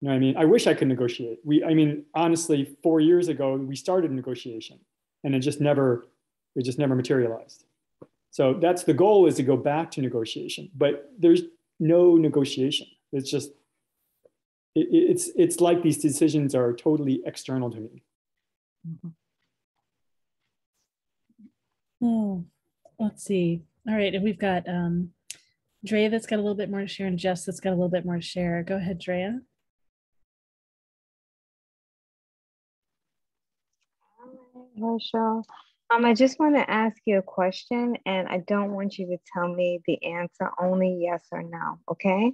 You know what I mean? I wish I could negotiate. I mean, honestly, 4 years ago, we started negotiation and it just never materialized. So that's the goal, is to go back to negotiation, but there's no negotiation. It's just, it's like these decisions are totally external to me. Oh, let's see. All right, and we've got Drea that's got a little bit more to share, and Jess that's got a little bit more to share. Go ahead, Drea. Rachel, I just want to ask you a question, and I don't want you to tell me the answer, only yes or no, okay?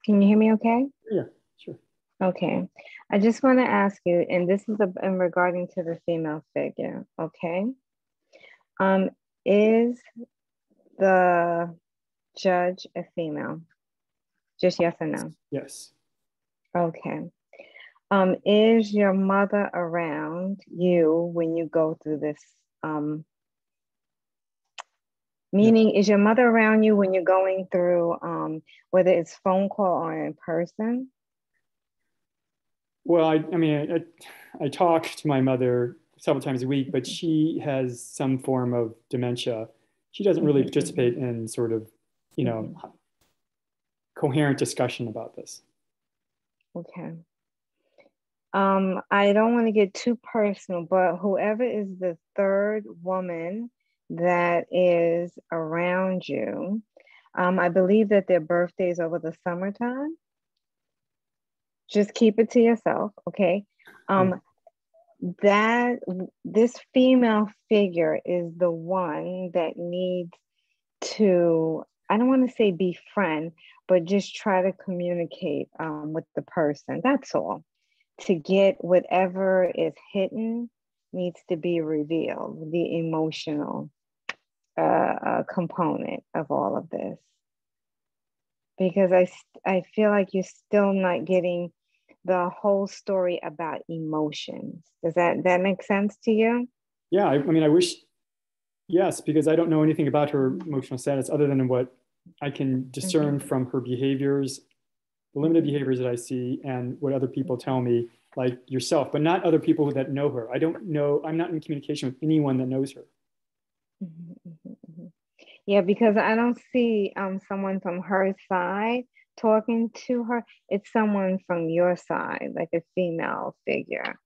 Can you hear me okay? Yeah, sure. Okay. I just want to ask you, and this is in regarding to the female figure, okay? Is the judge a female? Just yes or no? Yes. Okay. Is your mother around you when you go through this? Meaning, is your mother around you when you're going through, whether it's phone call or in person? Well, I mean, I talk to my mother several times a week, but she has some form of dementia. She doesn't really participate in sort of, you know, coherent discussion about this. Okay. I don't want to get too personal, but whoever is the third woman that is around you, I believe that their birthday's over the summertime. Just keep it to yourself, okay? That this female figure is the one that needs to, I don't want to say befriend, but just try to communicate with the person. That's all. To get whatever is hidden needs to be revealed, the emotional component of all of this. Because I feel like you're still not getting the whole story about emotions. Does that make sense to you? Yeah, I mean, I wish, yes, because I don't know anything about her emotional status other than what I can discern from her behaviors, the limited behaviors that I see, and what other people tell me, like yourself, but not other people that know her. I don't know, I'm not in communication with anyone that knows her. Yeah, because I don't see someone from her side talking to her. It's someone from your side, like a female figure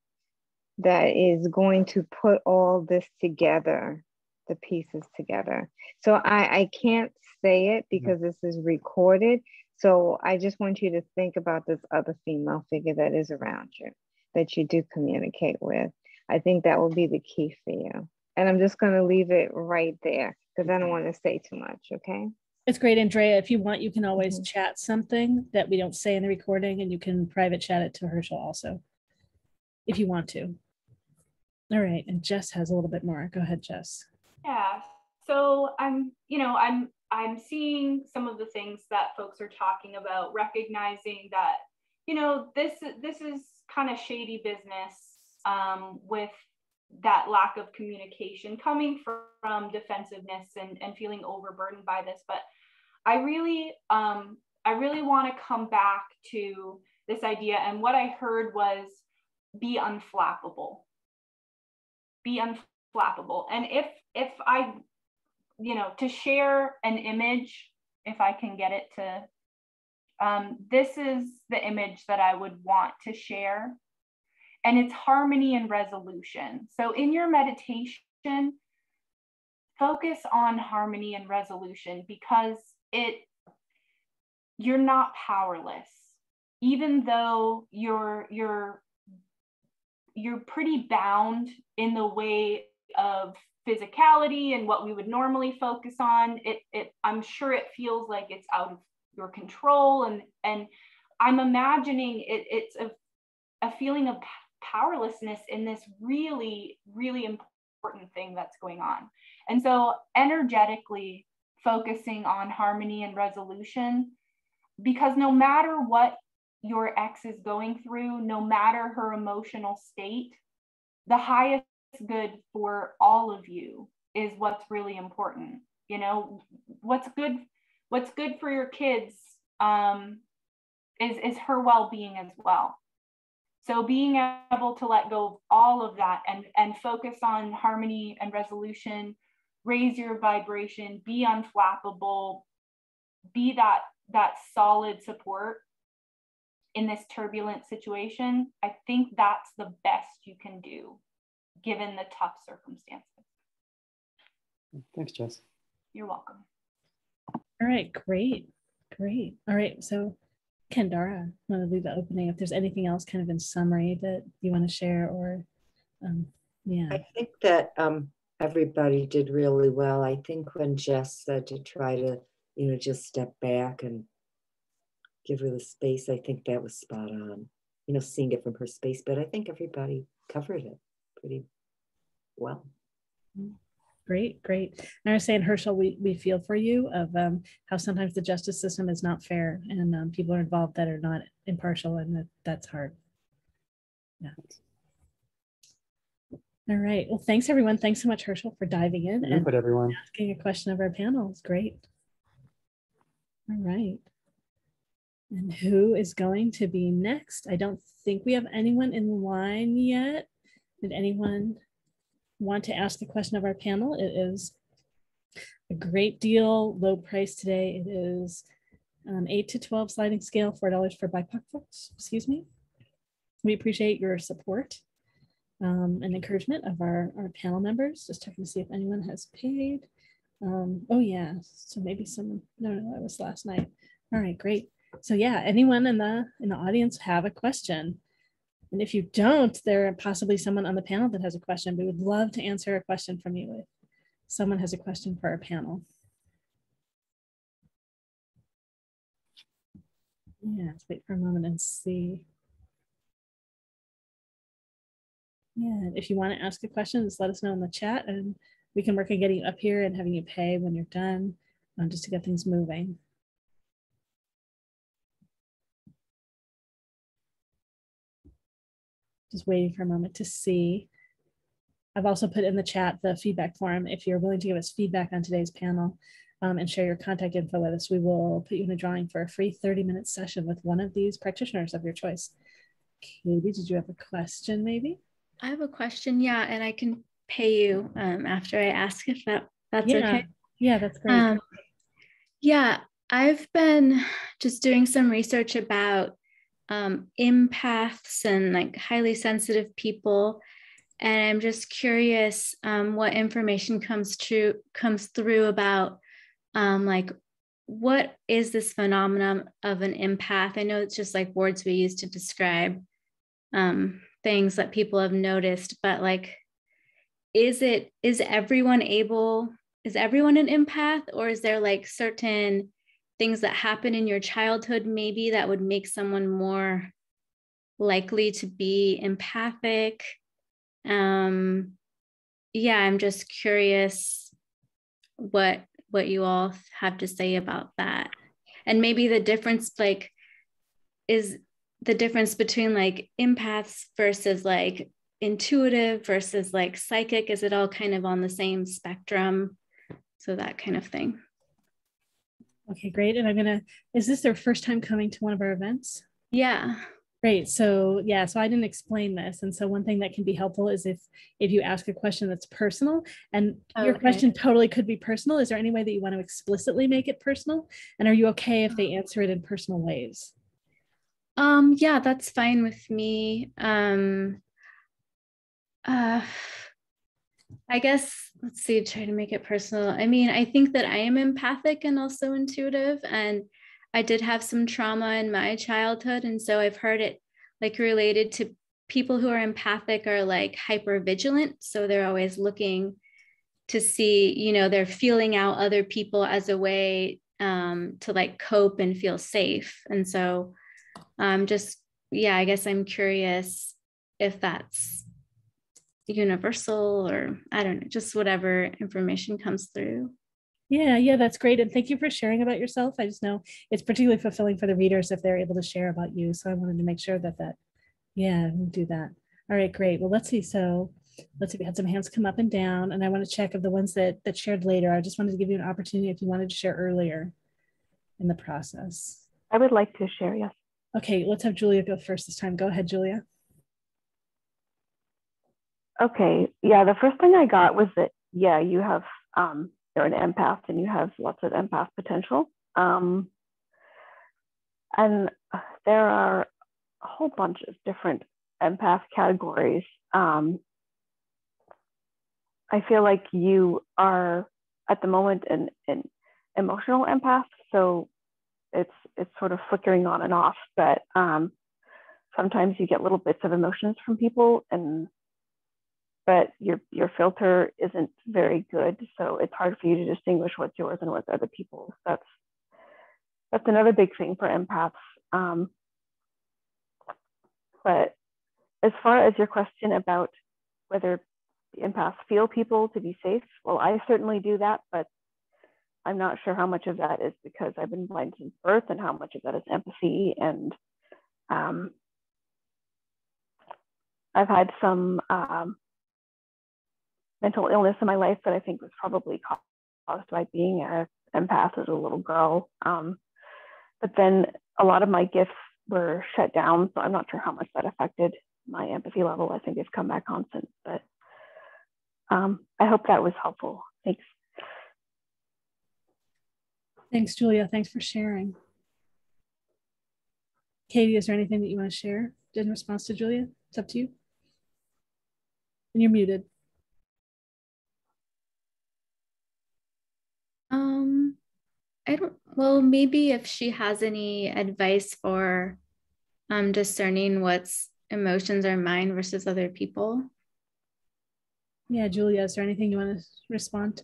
that is going to put all this together, the pieces together. So I can't say it because this is recorded. So I just want you to think about this other female figure that is around you, that you do communicate with. I think that will be the key for you. And I'm just going to leave it right there because I don't want to say too much, okay? It's great, Andrea. If you want, you can always chat something that we don't say in the recording, and you can private chat it to Herschel also, if you want to. All right, and Jess has a little bit more. Go ahead, Jess. Yeah, so I'm seeing some of the things that folks are talking about, recognizing that, this is kind of shady business with that lack of communication coming from defensiveness and feeling overburdened by this. But I really want to come back to this idea, and what I heard was be unflappable. Be unflappable. And if I, to share an image, if I can get it to, this is the image that I would want to share. And it's harmony and resolution. So in your meditation, focus on harmony and resolution, because you're not powerless. Even though you're pretty bound in the way of physicality and what we would normally focus on, I'm sure it feels like it's out of your control. And I'm imagining it's a feeling of powerlessness in this really, really important thing that's going on. And so energetically focusing on harmony and resolution, because no matter what your ex is going through, no matter her emotional state, the highest good for all of you is what's really important. What's good for your kids is her well-being as well. So being able to let go of all of that and focus on harmony and resolution, raise your vibration, be unflappable, be that solid support in this turbulent situation, I think that's the best you can do given the tough circumstances. Thanks, Jess. You're welcome. All right, great. All right, so Kendara, I'm going to leave the opening if there's anything else kind of in summary that you want to share, or yeah. I think that everybody did really well. I think when Jess said to try to, just step back and give her the space, I think that was spot on, seeing it from her space, but I think everybody covered it pretty well. Great. And I was saying, Herschel, we feel for you of how sometimes the justice system is not fair, and people are involved that are not impartial, and that's hard. Yeah. All right. Well, thanks everyone. Thanks so much, Herschel, for diving in and everyone. asking a question of our panel. It's great. All right. And who is going to be next? I don't think we have anyone in line yet. Did anyone want to ask a question of our panel? It is a great deal, low price today. It is 8 to 12 sliding scale, $4 for BIPOC folks, excuse me. We appreciate your support and encouragement of our panel members. Just checking to see if anyone has paid. Oh yeah, so maybe someone, no, that was last night. All right, great. So yeah, anyone in the audience have a question? And if you don't, there are possibly someone on the panel that has a question. We would love to answer a question from you if someone has a question for our panel. Yeah, let's wait for a moment and see. Yeah, if you want to ask a question, just let us know in the chat and we can work on getting you up here and having you pay when you're done, just to get things moving. Just waiting for a moment to see. I've also put in the chat the feedback form. If you're willing to give us feedback on today's panel and share your contact info with us, we will put you in a drawing for a free 30-minute session with one of these practitioners of your choice. Katie, did you have a question maybe? I have a question, yeah, and I can pay you after I ask if that's okay. Yeah, that's great. Yeah, I've been just doing some research about empaths and like highly sensitive people. And I'm just curious what information comes through about like, what is this phenomenon of an empath? I know it's just like words we use to describe things that people have noticed, but like, is everyone an empath, or is there like certain things that happen in your childhood maybe that would make someone more likely to be empathic? Yeah, I'm just curious what you all have to say about that. And maybe the difference, like, is the difference between like empaths versus like intuitive versus like psychic, is it all kind of on the same spectrum? So that kind of thing. Okay, great. And is this their first time coming to one of our events? Yeah. Great. So yeah, so I didn't explain this. And so one thing that can be helpful is if you ask a question that's personal, and your question totally could be personal. Is there any way that you want to explicitly make it personal? And are you okay if they answer it in personal ways? Yeah, that's fine with me. I guess, let's see, try to make it personal. I mean, I think that I am empathic and also intuitive, and I did have some trauma in my childhood. And so I've heard it like related to people who are empathic are like hyper vigilant. So they're always looking to see, they're feeling out other people as a way to like cope and feel safe. And so I guess I'm curious if that's universal, or I don't know, just whatever information comes through. Yeah, that's great. And thank you for sharing about yourself. I just know it's particularly fulfilling for the readers if they're able to share about you. So I wanted to make sure that we'll do that. All right, great. Well, let's see. We had some hands come up and down, and I want to check of the ones that shared later. I just wanted to give you an opportunity if you wanted to share earlier in the process. I would like to share, yes. Okay, let's have Julia go first this time. Go ahead, Julia. Okay, yeah, the first thing I got was that, yeah, you have, you're an empath and you have lots of empath potential. And there are a whole bunch of different empath categories. I feel like you are at the moment an emotional empath, so it's sort of flickering on and off, but sometimes you get little bits of emotions from people, but your filter isn't very good, so it's hard for you to distinguish what's yours and what's other people's. That's another big thing for empaths. But as far as your question about whether the empaths feel people to be safe, well, I certainly do that, but I'm not sure how much of that is because I've been blind since birth and how much of that is empathy. And I've had some mental illness in my life that I think was probably caused by being an empath as a little girl. But then a lot of my gifts were shut down, so I'm not sure how much that affected my empathy level. I think they've come back on since, but I hope that was helpful. Thanks. Thanks, Julia. Thanks for sharing. Katie, is there anything that you want to share in response to Julia? It's up to you. And you're muted. Well, maybe if she has any advice for discerning what's emotions are mine versus other people. Yeah, Julia, is there anything you want to respond?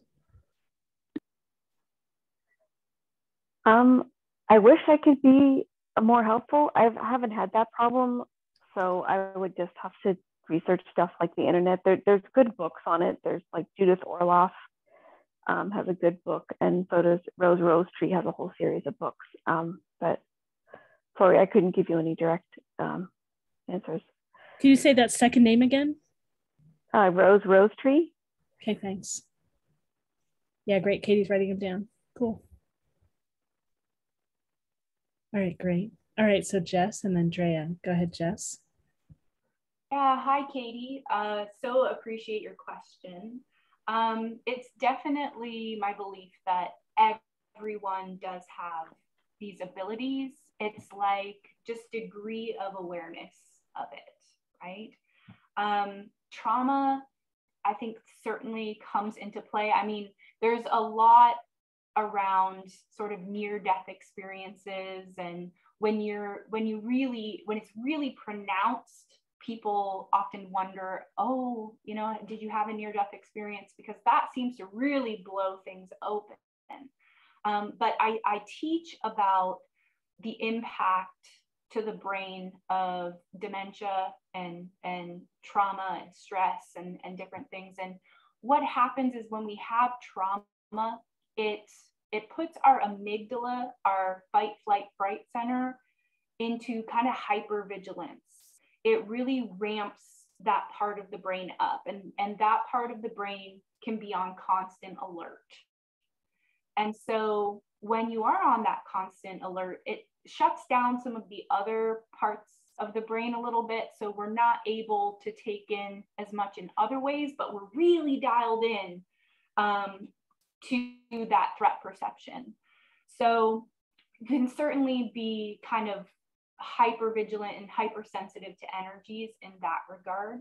I wish I could be more helpful. I haven't had that problem, so I would just have to research stuff like the internet. There's good books on it. There's like Judith Orloff has a good book, and so does Rose Tree has a whole series of books. But sorry, I couldn't give you any direct answers. Can you say that second name again? Rose Tree. Okay, thanks. Yeah, great. Katie's writing them down. Cool. All right, great. All right, so Jess and then Drea. Go ahead, Jess. Yeah, hi, Katie. So appreciate your question. It's definitely my belief that everyone does have these abilities. It's like just degree of awareness of it, right? Trauma, I think, certainly comes into play. I mean, there's a lot around sort of near-death experiences, and when it's really pronounced, people often wonder, oh, you know, did you have a near-death experience? Because that seems to really blow things open. But I teach about the impact to the brain of dementia and trauma and stress and different things. And what happens is when we have trauma, it puts our amygdala, our fight, flight, fright center, into kind of hypervigilance. It really ramps that part of the brain up, and that part of the brain can be on constant alert. And so when you are on that constant alert, it shuts down some of the other parts of the brain a little bit. So we're not able to take in as much in other ways, but we're really dialed in to that threat perception. So you can certainly be kind of hypervigilant and hypersensitive to energies in that regard.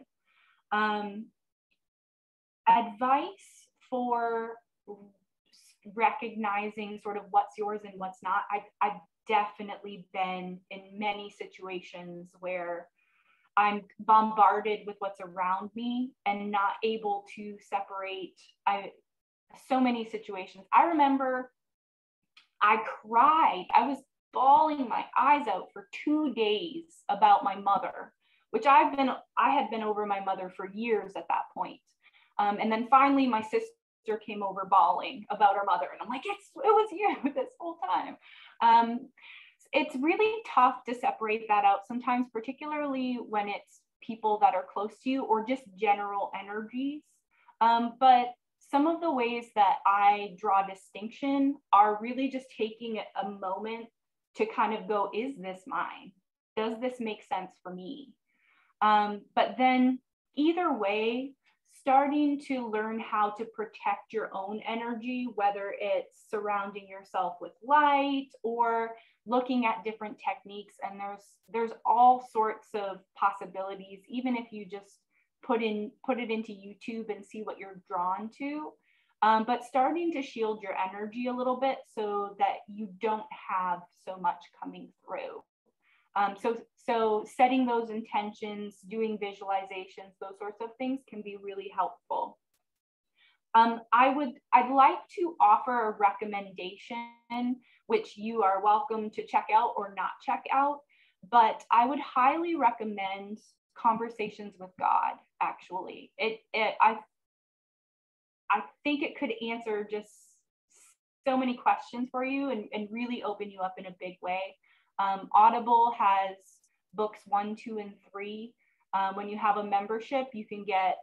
Advice for recognizing sort of what's yours and what's not. I've definitely been in many situations where I'm bombarded with what's around me and not able to separate. So many situations. I remember I cried. I was bawling my eyes out for 2 days about my mother, which I had been over my mother for years at that point. And then finally my sister came over bawling about her mother. And I'm like, it was you this whole time. It's really tough to separate that out sometimes, particularly when it's people that are close to you or just general energies. But some of the ways that I draw distinction are really just taking a moment to kind of go, is this mine? Does this make sense for me? But then either way, starting to learn how to protect your own energy, whether it's surrounding yourself with light or looking at different techniques. And there's all sorts of possibilities, even if you just put it into YouTube and see what you're drawn to. But starting to shield your energy a little bit so that you don't have so much coming through. So setting those intentions, doing visualizations, those sorts of things can be really helpful. I'd like to offer a recommendation, which you are welcome to check out or not check out, but I would highly recommend Conversations with God, actually. I think it could answer just so many questions for you and really open you up in a big way. Audible has books 1, 2, and 3. When you have a membership, you can get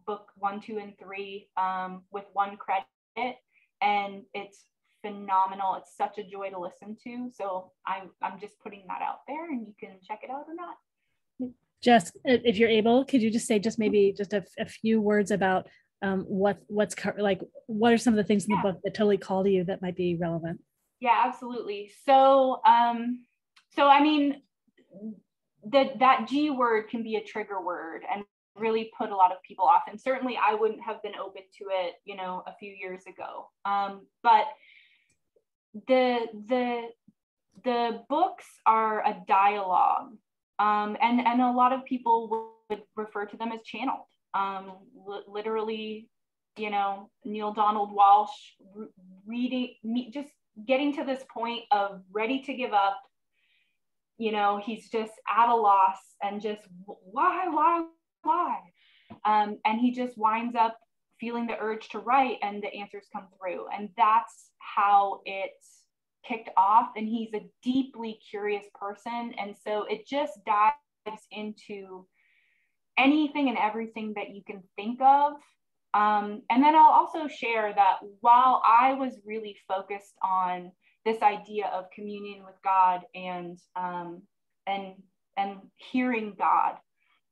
book 1, 2, and 3 with 1 credit, and it's phenomenal. It's such a joy to listen to. So I'm just putting that out there, and you can check it out or not. Jess, if you're able, could you just say maybe a few words about what are some of the things in the book that totally call to you that might be relevant? Yeah, absolutely. So I mean, that G word can be a trigger word and really put a lot of people off. And certainly I wouldn't have been open to it, a few years ago. But the books are a dialogue. And a lot of people would refer to them as channeled. Literally, Neil Donald Walsh reading, just getting to this point of ready to give up. He's just at a loss and just why? And he just winds up feeling the urge to write, and the answers come through. And that's how it's kicked off. And he's a deeply curious person. And so it just dives into anything and everything that you can think of. And then I'll also share that while I was really focused on this idea of communion with God and hearing God,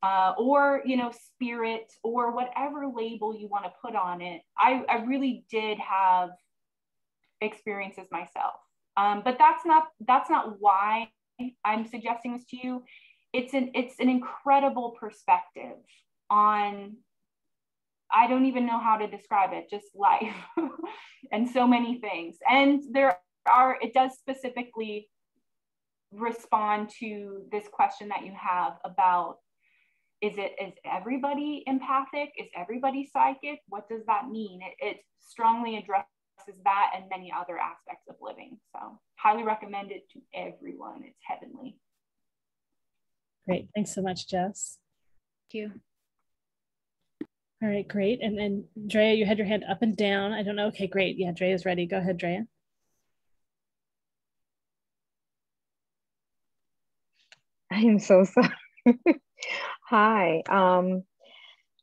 or, you know, spirit, or whatever label you want to put on it. I really did have experiences myself. But that's not why I'm suggesting this to you. It's an incredible perspective on, I don't even know how to describe it, just life and so many things. And it does specifically respond to this question that you have about, is everybody empathic? Is everybody psychic? What does that mean? It strongly addresses that and many other aspects of living. So highly recommend it to everyone. It's heavenly. Great. Thanks so much, Jess. Thank you. All right, great. And then Drea, you had your hand up and down. I don't know. Okay, great. Yeah, Drea's ready. Go ahead, Drea. I am so sorry. Hi.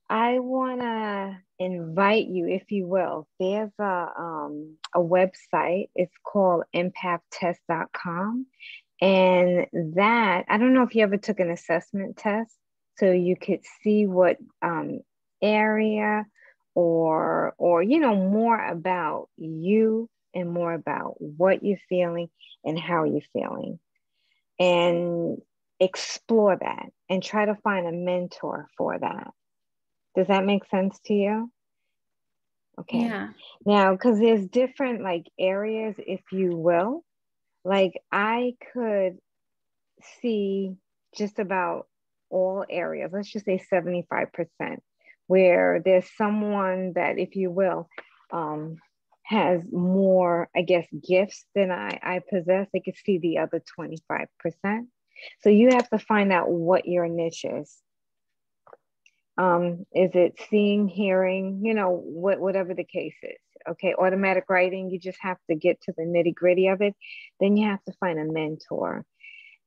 I want to invite you, if you will. There's a website. It's called empathtest.com. And that, I don't know if you ever took an assessment test, so you could see what area or you know, more about you and more about what you're feeling and how you're feeling, and explore that and try to find a mentor for that. Does that make sense to you? Okay. Yeah. Now, because there's different like areas, if you will. Like I could see just about all areas, let's just say 75%, where there's someone that, if you will, has more, I guess, gifts than I possess. They could see the other 25%. So you have to find out what your niche is. Is it seeing, hearing, you know, whatever the case is. Okay, automatic writing, you just have to get to the nitty gritty of it. Then you have to find a mentor.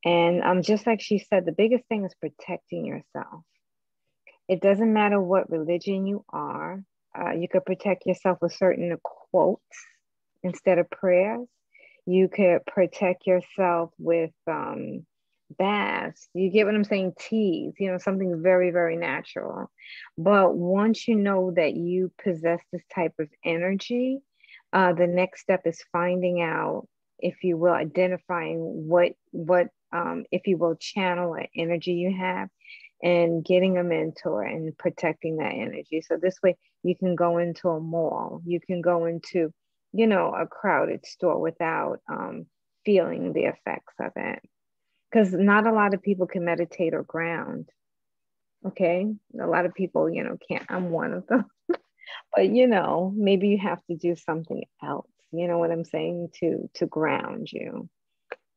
And just like she said, the biggest thing is protecting yourself. It doesn't matter what religion you are. You could protect yourself with certain quotes instead of prayers. You could protect yourself with baths. You get what I'm saying? Teas, you know, something very, very natural. But once you know that you possess this type of energy, the next step is finding out, if you will, identifying what if you will, channel or energy you have, and getting a mentor and protecting that energy. So this way you can go into a mall, you can go into, you know, a crowded store without feeling the effects of it. Because not a lot of people can meditate or ground. Okay. A lot of people, you know, can't. I'm one of them. But, you know, maybe you have to do something else. You know what I'm saying? To ground you,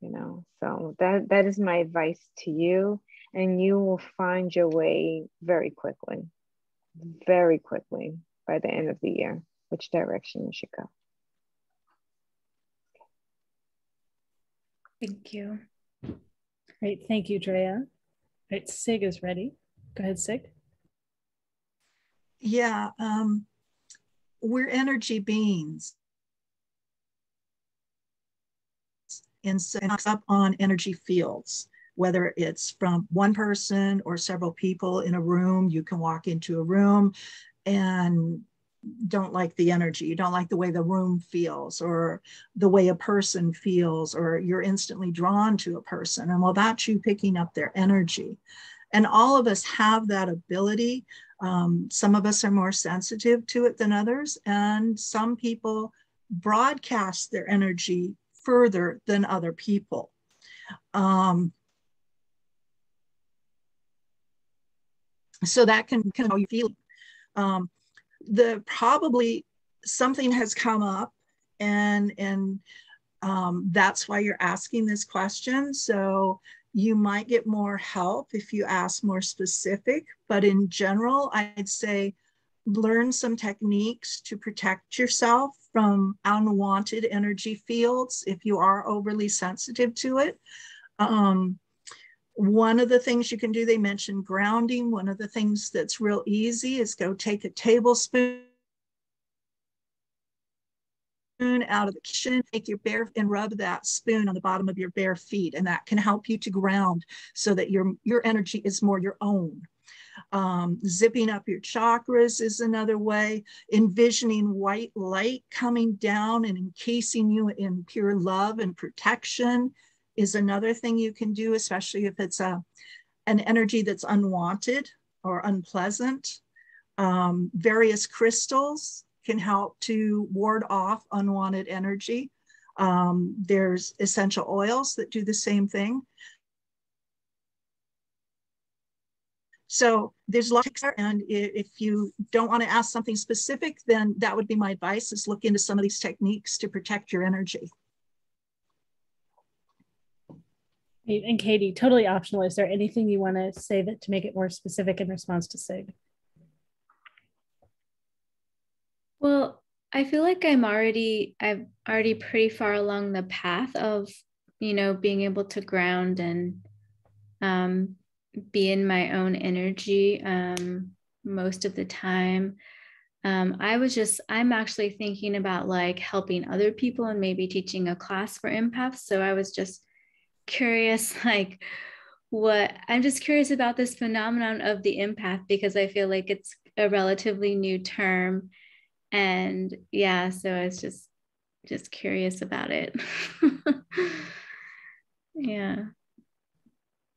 you know. So that is my advice to you. And you will find your way very quickly by the end of the year, which direction you should go. Thank you. Great. Thank you, Drea. All right, Sig is ready. Go ahead, Sig. Yeah, we're energy beings. And so it's up on energy fields, whether it's from one person or several people in a room. You can walk into a room and don't like the energy, you don't like the way the room feels or the way a person feels, or you're instantly drawn to a person. And well, that's you picking up their energy. And all of us have that ability. Some of us are more sensitive to it than others. And some people broadcast their energy further than other people. So that can how you feel. Probably something has come up, and that's why you're asking this question. So you might get more help if you ask more specific, but in general, I'd say learn some techniques to protect yourself from unwanted energy fields if you are overly sensitive to it. One of the things you can do, they mentioned grounding. One of the things that's real easy is go take a tablespoon out of the kitchen, take your bare and rub that spoon on the bottom of your bare feet, and that can help you to ground so that your energy is more your own. Zipping up your chakras is another way. Envisioning white light coming down and encasing you in pure love and protection is another thing you can do, especially if it's an energy that's unwanted or unpleasant. Various crystals can help to ward off unwanted energy. There's essential oils that do the same thing. So there's lots, and if you don't want to ask something specific, then that would be my advice, is look into some of these techniques to protect your energy. And Katie, totally optional. Is there anything you want to say that to make it more specific in response to Sig? Well, I feel like I'm already pretty far along the path of, being able to ground and be in my own energy most of the time. I'm actually thinking about like helping other people and maybe teaching a class for empaths. So I was just curious, I'm just curious about this phenomenon of the empath, because I feel like it's a relatively new term. And yeah, so I was just curious about it. Yeah.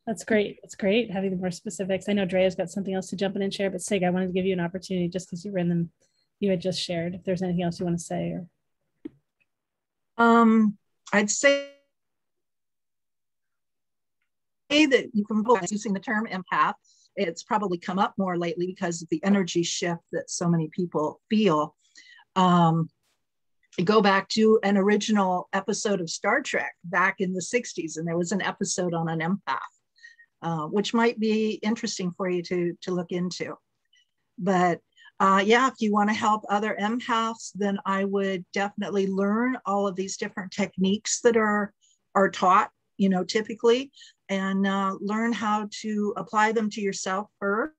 That's great. It's great having the more specifics. I know Drea's got something else to jump in and share, but Sig, I wanted to give you an opportunity just because you were in them, you had just shared. If there's anything else you want to say, or I'd say that you can both using the term empath. It's probably come up more lately because of the energy shift that so many people feel. Go back to an original episode of Star Trek back in the 60s, and there was an episode on an empath, which might be interesting for you to look into. But yeah, if you want to help other empaths, then I would definitely learn all of these different techniques that are taught, typically, and learn how to apply them to yourself first,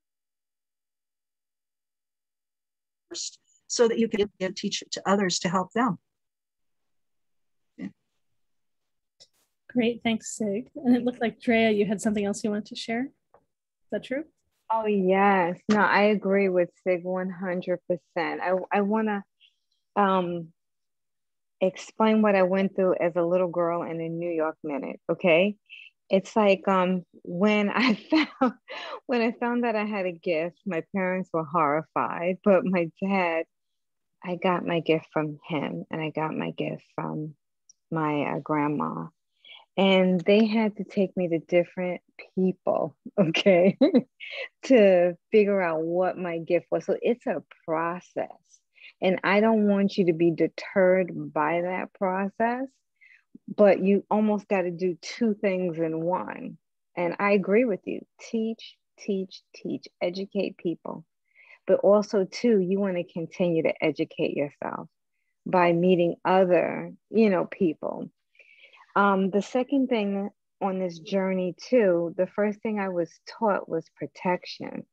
so that you can teach it to others to help them. Yeah. Great, thanks, Sig. And it looked like, Drea, you had something else you wanted to share. Is that true? Oh, yes. No, I agree with Sig 100%. I want to explain what I went through as a little girl in a New York minute, okay? It's like when I found that I had a gift, my parents were horrified, but my dad, I got my gift from him, and I got my gift from my grandma. And they had to take me to different people, okay, to figure out what my gift was. So it's a process. And I don't want you to be deterred by that process, but you almost got to do two things in one. And I agree with you. Teach, educate people. But also, too, you want to continue to educate yourself by meeting other, people. The second thing on this journey, too, the first thing I was taught was protection.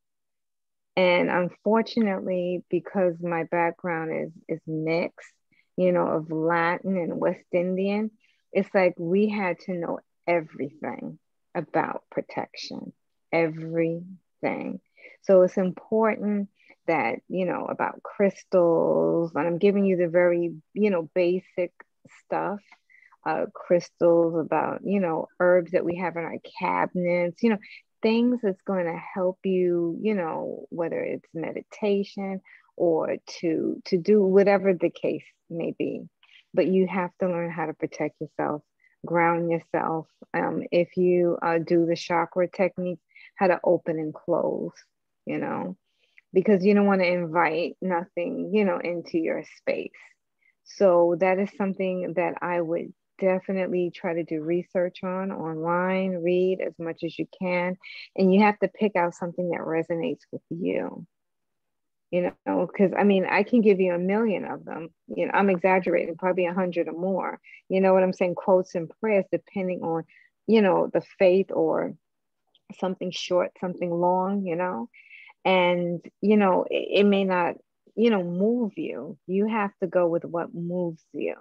And unfortunately, because my background is mixed, of Latin and West Indian, it's like we had to know everything about protection, everything. So it's important that, about crystals, and I'm giving you the very, basic stuff, crystals, about, herbs that we have in our cabinets, things that's going to help you, whether it's meditation or to do whatever the case may be. But you have to learn how to protect yourself, ground yourself. If you do the chakra technique, how to open and close, because you don't want to invite nothing, into your space. So that is something that I would definitely try to do research on online, read as much as you can. And you have to pick out something that resonates with you, because I can give you a million of them. I'm exaggerating, probably 100 or more. You know what I'm saying? Quotes and prayers, depending on, the faith, or something short, something long, and, it may not, move you. You have to go with what moves you,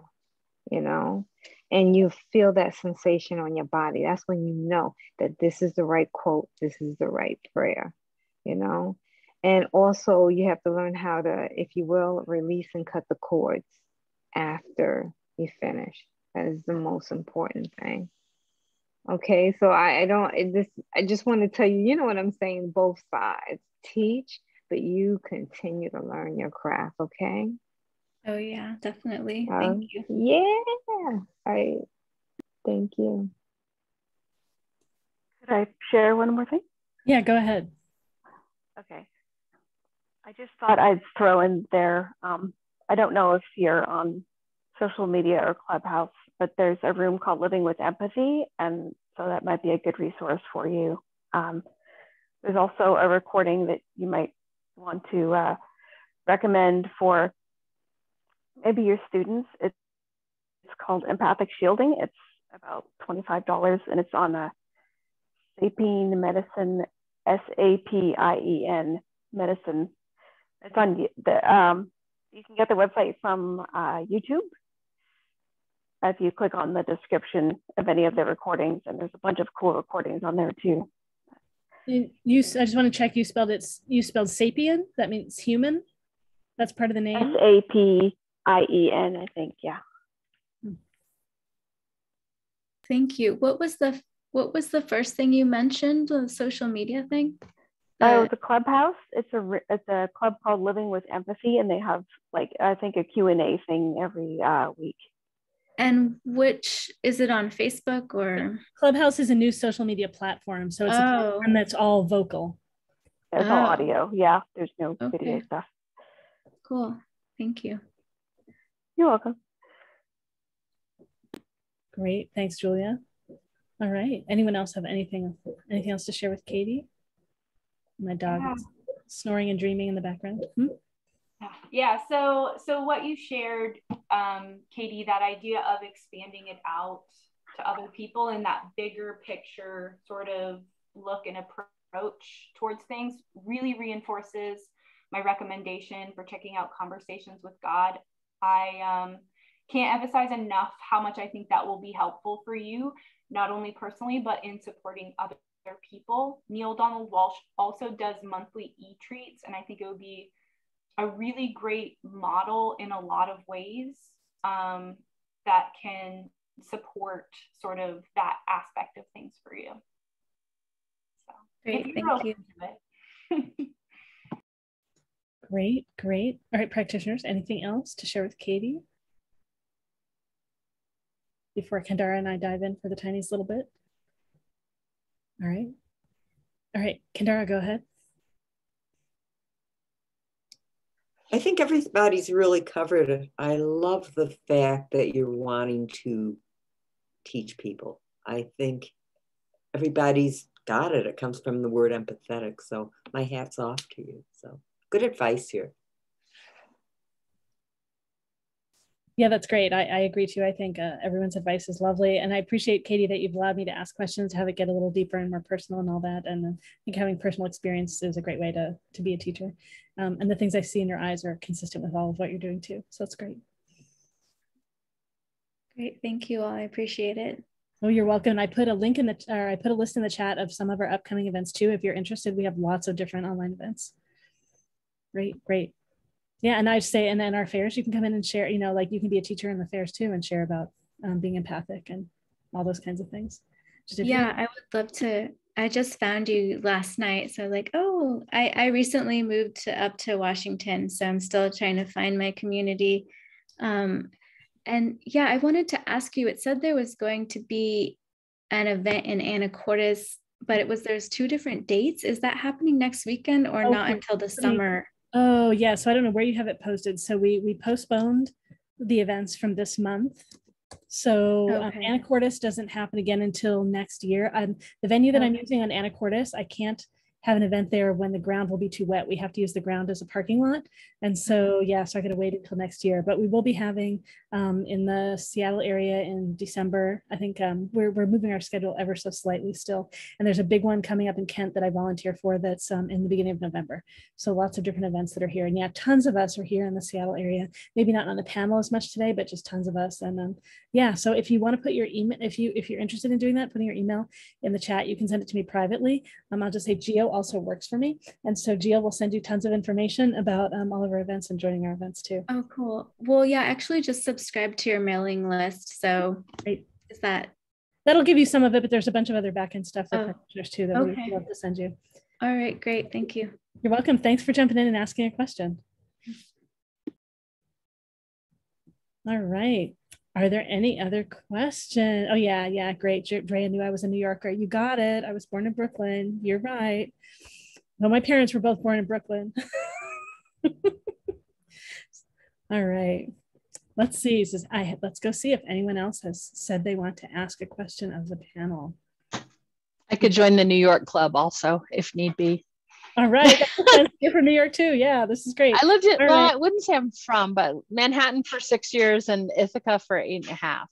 and you feel that sensation on your body. That's when you know that this is the right quote, this is the right prayer. you know? And also you have to learn how to, if you will, release and cut the cords after you finish. That is the most important thing. Okay, so I just want to tell you, you know what I'm saying, both sides. Teach, but you continue to learn your craft, okay? Oh yeah, definitely. Thank you. Yeah. All right. Thank you. Could I share one more thing? Yeah, go ahead. Okay. I just thought I'd throw in there, I don't know if you're on social media or Clubhouse, but there's a room called Living with Empathy, and so that might be a good resource for you. There's also a recording that you might want to recommend for maybe your students. It's called Empathic Shielding. It's about $25, and it's on a Sapien Medicine, SAPIEN Medicine. It's on the, you can get the website from YouTube. If you click on the description of any of the recordings, and there's a bunch of cool recordings on there too. I just want to check, you spelled sapien? That means human? That's part of the name? SAPIEN, I think, yeah. Thank you. What was the first thing you mentioned, the social media thing? Oh, the Clubhouse. It's a club called Living with Empathy, and they have, like, I think a Q&A thing every week. And which, is it on Facebook or? Clubhouse is a new social media platform, so it's a platform that's all vocal. It's all audio. Yeah, there's no video stuff. Cool. Thank you. You're welcome. Great. Thanks, Julia. All right. Anyone else have anything else to share with Katie? My dog is snoring and dreaming in the background. Yeah, so what you shared, Katie, that idea of expanding it out to other people and that bigger picture sort of look and approach towards things really reinforces my recommendation for checking out Conversations with God. I can't emphasize enough how much I think that will be helpful for you, not only personally, but in supporting other people. Neil Donald Walsh also does monthly e-treats, and I think it would be a really great model in a lot of ways that can support sort of that aspect of things for you. So, great, thank you. Great. All right, practitioners, anything else to share with Katie before Kendara and I dive in for the tiniest little bit? All right, Kendara, go ahead. I think everybody's really covered it. I love the fact that you're wanting to teach people. I think everybody's got it. It comes from the word empathetic. So my hat's off to you. So good advice here. Yeah, that's great. I agree too. I think everyone's advice is lovely. And I appreciate, Katie, that you've allowed me to ask questions, have it get a little deeper and more personal and all that. And I think having personal experience is a great way to be a teacher. And the things I see in your eyes are consistent with all of what you're doing too. So it's great. Great, thank you all. I appreciate it. Oh, you're welcome. I put a link in I put a list in the chat of some of our upcoming events too. If you're interested, we have lots of different online events. Great. Yeah, and I'd say, and then our fairs, you can come in and share, like you can be a teacher in the fairs too and share about being empathic and all those kinds of things. Yeah, I would love to. I just found you last night. So like, oh, I recently moved up to Washington. So I'm still trying to find my community. And yeah, I wanted to ask you, it said there was going to be an event in Anacortes, but there's 2 different dates. Is that happening next weekend or not until the summer? Oh yeah, so I don't know where you have it posted. So we postponed the events from this month. So Anacortes doesn't happen again until next year. The venue that I'm using on Anacortes, I can't have an event there when the ground will be too wet. We have to use the ground as a parking lot. And so, yeah, so I got to wait until next year, but we will be having in the Seattle area in December. I think we're moving our schedule ever so slightly still. And there's a big one coming up in Kent that I volunteer for that's in the beginning of November. So lots of different events that are here. And yeah, tons of us are here in the Seattle area. Maybe not on the panel as much today, but just tons of us. And yeah, so if you want to put your email, if you're interested in doing that, putting your email in the chat, you can send it to me privately. I'll just say Gio also works for me. And so Gio will send you tons of information about all of our events and joining our events too. Oh, cool. Well, yeah, actually just subscribe to your mailing list. So Great. Is that? That'll give you some of it, but there's a bunch of other backend stuff for practitioners too that Okay. we'd love to send you. All right, great. Thank you. You're welcome. Thanks for jumping in and asking a question. All right. Are there any other questions? Oh, yeah, great. Drea knew I was a New Yorker. You got it. I was born in Brooklyn. You're right. Well, my parents were both born in Brooklyn. All right. Let's see. Let's go see if anyone else has said they want to ask a question of the panel. I could join the New York club also, if need be. All right. You're from New York too. Yeah, this is great. I lived in, well, right. I wouldn't say I'm from, but Manhattan for 6 years and Ithaca for 8.5.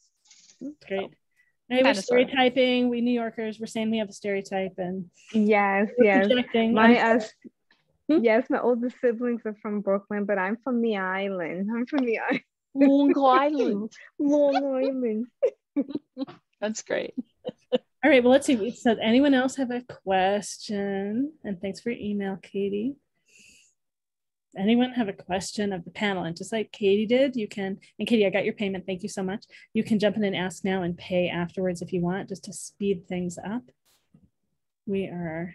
Great. So, hey, we're stereotyping. We New Yorkers, we're saying we have a stereotype. And yes. Yes, my older siblings are from Brooklyn, but I'm from the island. Long Island. Long Island. That's great. All right, well, let's see. So anyone else have a question? And thanks for your email, Katie. Anyone have a question of the panel? And just like Katie did, you can, and Katie, I got your payment. Thank you so much. You can jump in and ask now and pay afterwards if you want, just to speed things up. We are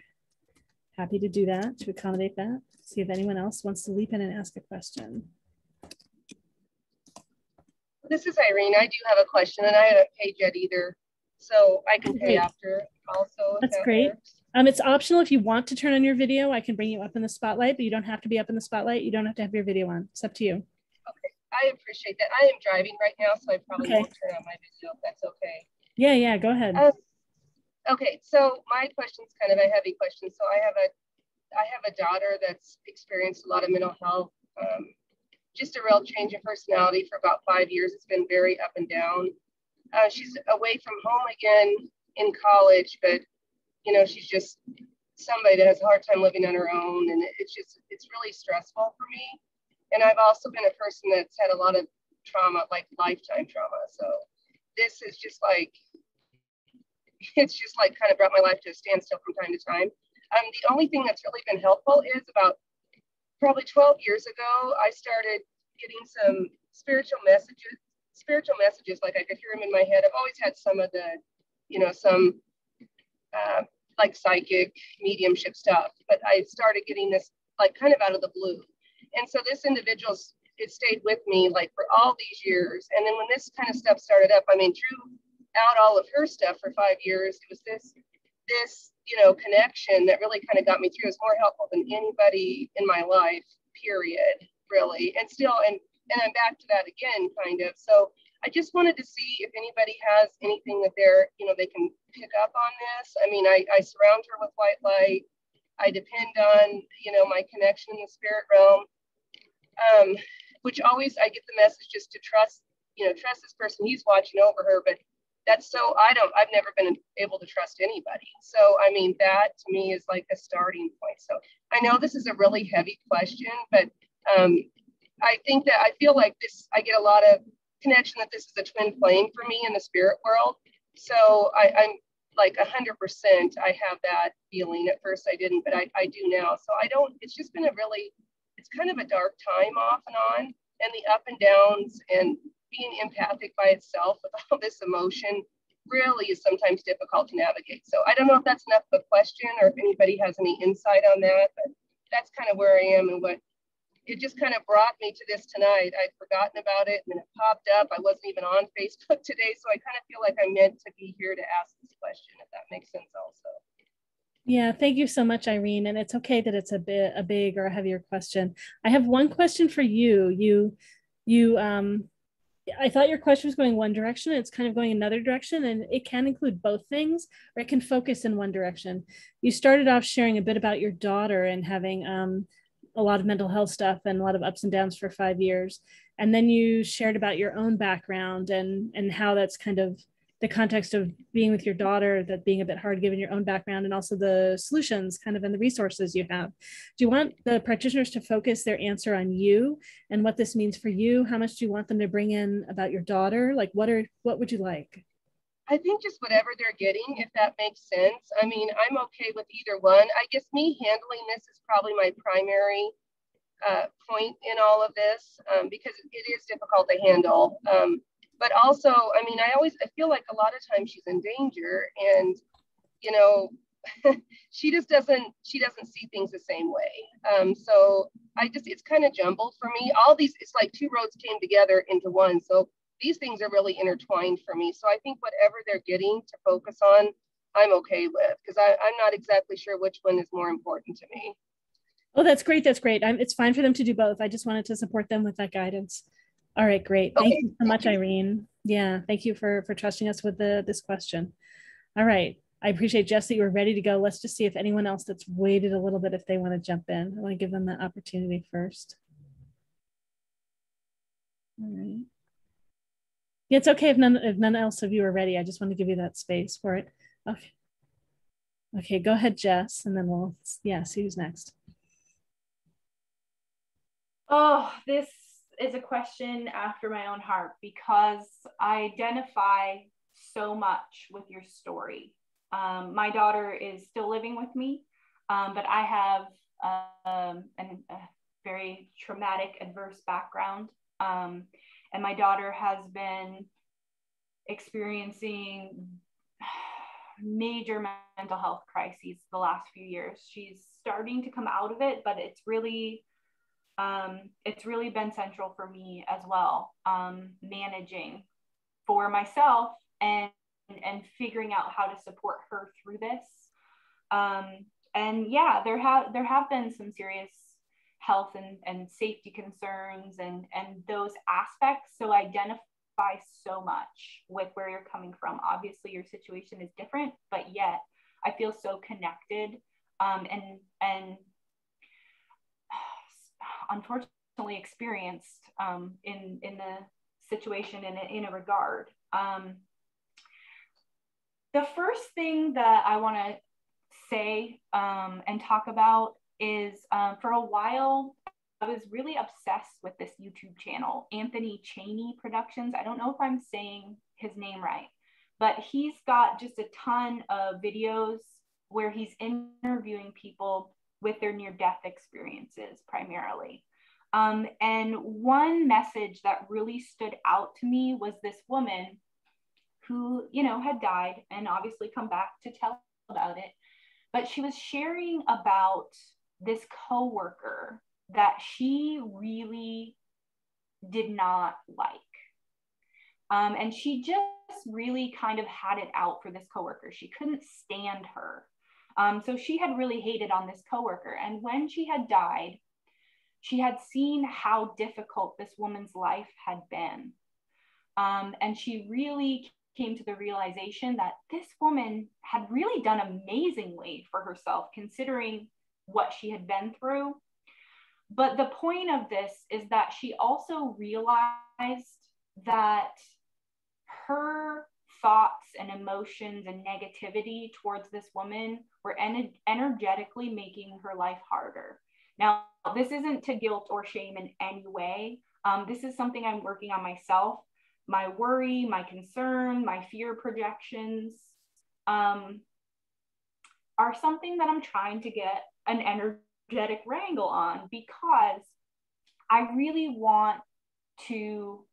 happy to do that, to accommodate that. See if anyone else wants to leap in and ask a question. This is Irene. I do have a question, and I haven't paid yet either. So I can pay after also. That's great. It's optional. If you want to turn on your video, I can bring you up in the spotlight, but you don't have to be up in the spotlight. You don't have to have your video on. It's up to you. Okay, I appreciate that. I am driving right now, so I probably won't turn on my video if that's okay. Yeah, go ahead. Okay, so my question's kind of a heavy question. So I have a daughter that's experienced a lot of mental health, just a real change in personality for about 5 years. It's been very up and down. She's away from home again in college, but you know, she's just somebody that has a hard time living on her own, and it's really stressful for me. And I've also been a person that's had a lot of trauma, like lifetime trauma. So this is just like, it's just like kind of brought my life to a standstill from time to time. The only thing that's really been helpful is about probably 12 years ago, I started getting some spiritual messages, like I could hear them in my head. I've always had some of the, you know, some like psychic mediumship stuff, but I started getting this like kind of out of the blue. And so this individual's, it stayed with me like for all these years. And then when this kind of stuff started up, I mean, throughout all of her stuff for 5 years, it was this, you know, connection that really kind of got me through. It was more helpful than anybody in my life, period, really. And still, and I'm back to that again, kind of. So I just wanted to see if anybody has anything that they're, you know, they can pick up on this. I mean, I surround her with white light. I depend on, you know, my connection in the spirit realm, which always I get the message just to trust, you know, trust this person. He's watching over her, but that's so, I've never been able to trust anybody. So, I mean, that to me is like a starting point. So I know this is a really heavy question, but I think that I feel like this, I get a lot of connection that this is a twin flame for me in the spirit world. So I'm like 100%, I have that feeling. At first I didn't, but I do now. So I don't, it's just been it's kind of a dark time off and on, and the up and downs and being empathic by itself with all this emotion really is sometimes difficult to navigate. So I don't know if that's enough of a question or if anybody has any insight on that, but that's kind of where I am and what it just kind of brought me to this tonight. I'd forgotten about it and then it popped up. I wasn't even on Facebook today. So I kind of feel like I'm meant to be here to ask this question, if that makes sense also. Yeah, thank you so much, Irene. And it's okay that it's a big or a heavier question. I have one question for you. I thought your question was going one direction. It's kind of going another direction, and it can include both things, or it can focus in one direction. You started off sharing a bit about your daughter and having a lot of mental health stuff and a lot of ups and downs for 5 years. And then you shared about your own background and how that's kind of the context of being with your daughter, that being a bit hard given your own background, and also the solutions kind of and the resources you have. Do you want the practitioners to focus their answer on you and what this means for you? How much do you want them to bring in about your daughter? Like what would you like? I think just whatever they're getting, if that makes sense. I mean, I'm okay with either one. I guess me handling this is probably my primary point in all of this, because it is difficult to handle. But also, I mean, I feel like a lot of times she's in danger, and, you know, she doesn't see things the same way. So it's kind of jumbled for me. All these, it's like two roads came together into one. So these things are really intertwined for me. So I think whatever they're getting to focus on, I'm okay with, because I'm not exactly sure which one is more important to me. Oh, that's great. That's great. It's fine for them to do both. I just wanted to support them with that guidance. All right, great. Thank you so much, Irene. Yeah, thank you for trusting us with this question. All right. I appreciate, Jess, that you were ready to go. Let's just see if anyone else that's waited a little bit, if they want to jump in. I want to give them that opportunity first. All right. Yeah, it's okay if none else of you are ready. I just want to give you that space for it. Okay. Okay, go ahead, Jess, and then we'll see who's next. Oh, this is a question after my own heart, because I identify so much with your story. My daughter is still living with me, but I have a very traumatic, adverse background. And my daughter has been experiencing major mental health crises the last few years. She's starting to come out of it, but it's really been central for me as well, managing for myself and figuring out how to support her through this. And yeah, there have been some serious health and safety concerns and those aspects. So I identify so much with where you're coming from. Obviously your situation is different, but yet I feel so connected, and unfortunately experienced in the situation in a regard. The first thing that I want to say and talk about is for a while, I was really obsessed with this YouTube channel, Anthony Cheney Productions. I don't know if I'm saying his name right, but he's got just a ton of videos where he's interviewing people with their near-death experiences primarily. And one message that really stood out to me was this woman who, had died and obviously come back to tell about it. But she was sharing about this coworker that she really did not like. And she just really kind of had it out for this coworker. She couldn't stand her. So she had really hated on this coworker. And when she had died, she had seen how difficult this woman's life had been. And she really came to the realization that this woman had really done amazingly for herself, considering what she had been through. But the point of this is that she also realized that her thoughts and emotions and negativity towards this woman were energetically making her life harder. Now, this isn't to guilt or shame in any way. This is something I'm working on myself. My worry, my concern, my fear projections are something that I'm trying to get an energetic wrangle on, because I really want to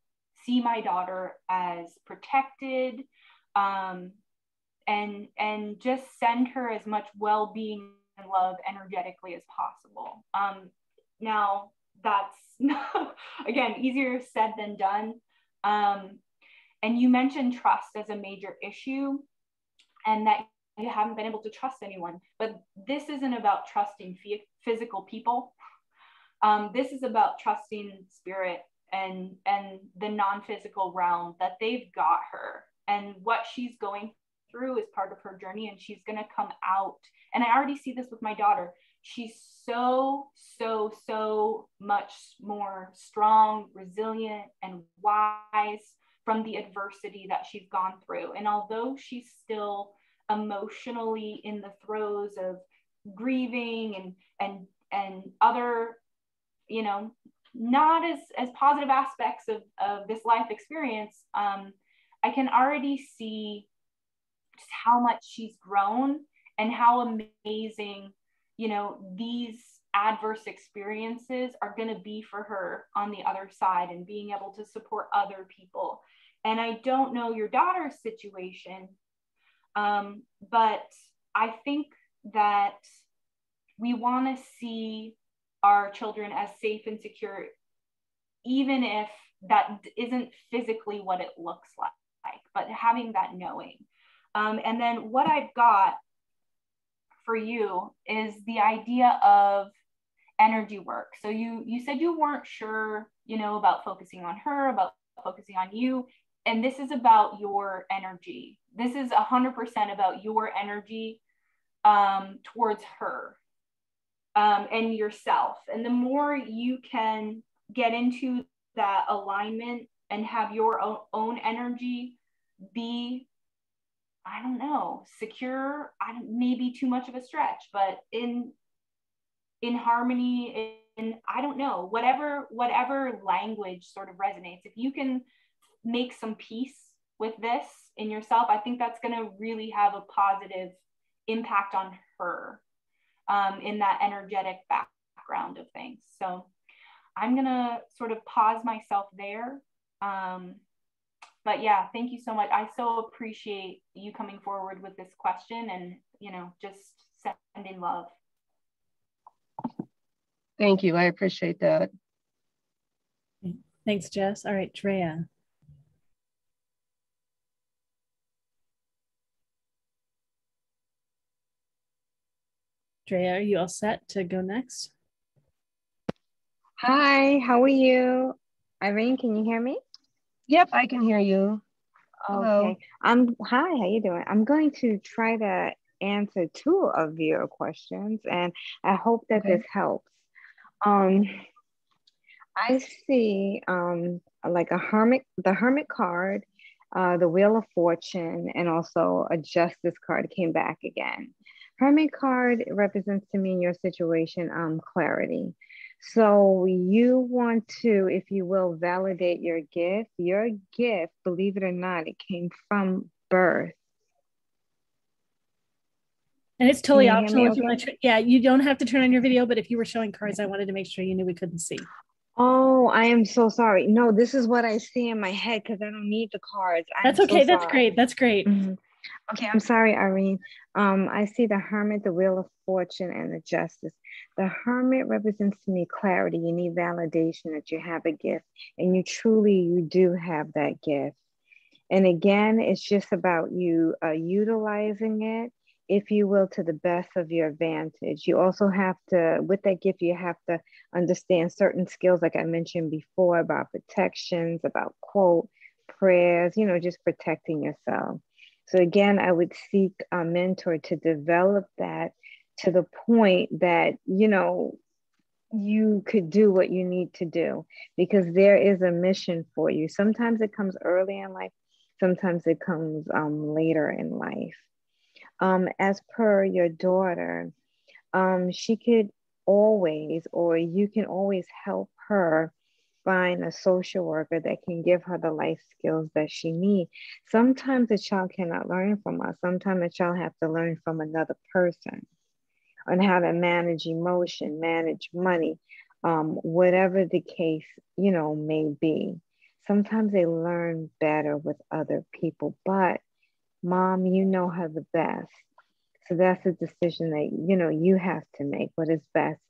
see my daughter as protected, and just send her as much well-being and love energetically as possible. Now that's again easier said than done. And you mentioned trust as a major issue, and that you haven't been able to trust anyone, but this isn't about trusting physical people. This is about trusting spirit and the non-physical realm, that they've got her, and what she's going through is part of her journey, and she's going to come out. And I already see this with my daughter. She's so much more strong, resilient, and wise from the adversity that she's gone through. And although she's still emotionally in the throes of grieving and other, not as positive aspects of this life experience, I can already see just how much she's grown and how amazing, you know, these adverse experiences are going to be for her on the other side, and being able to support other people. And I don't know your daughter's situation, but I think that we want to see our children as safe and secure, even if that isn't physically what it looks like, but having that knowing. And then what I've got for you is the idea of energy work. So you said you weren't sure, you know, about focusing on her, about focusing on you. And this is about your energy. This is 100% about your energy towards her and yourself. And the more you can get into that alignment and have your own energy be, I don't know, secure, maybe too much of a stretch, but in harmony, in, I don't know, whatever language sort of resonates. If you can make some peace with this in yourself, I think that's going to really have a positive impact on her in that energetic background of things. So I'm going to sort of pause myself there. But yeah, thank you so much. I so appreciate you coming forward with this question and, you know, just sending love. Thank you. I appreciate that. Thanks, Jess. All right, Drea. Drea, are you all set to go next? Hi, how are you? Irene, can you hear me? Yep, I can hear you. Hello. Okay. Hi, how you doing? I'm going to try to answer 2 of your questions, and I hope that this helps. I see like the Hermit card, the Wheel of Fortune, and also a Justice card came back again. Hermit card represents to me in your situation clarity. So you want to, if you will, validate your gift. Your gift, believe it or not, it came from birth. And it's totally optional if you want to. Yeah, you don't have to turn on your video, but if you were showing cards, I wanted to make sure you knew we couldn't see. Oh, I am so sorry. No, this is what I see in my head because I don't need the cards. That's okay. So that's great. That's great. Mm-hmm. Okay, I'm sorry, Irene. I see the Hermit, the Wheel of Fortune, and the Justice. The Hermit represents to me clarity. You need validation that you have a gift, and you do have that gift. And again, it's just about you utilizing it, if you will, to the best of your advantage. You also have to, with that gift, you have to understand certain skills, like I mentioned before, about protections, about quote, prayers, you know, just protecting yourself. So again, I would seek a mentor to develop that to the point that, you know, you could do what you need to do, because there is a mission for you. Sometimes it comes early in life, sometimes it comes later in life. As per your daughter, she could always, or you can always help her find a social worker that can give her the life skills that she needs. Sometimes a child cannot learn from us. Sometimes a child has to learn from another person on how to manage emotion, manage money, whatever the case, you know, may be. Sometimes they learn better with other people, but Mom, you know her the best. So that's a decision that, you know, you have to make, what is best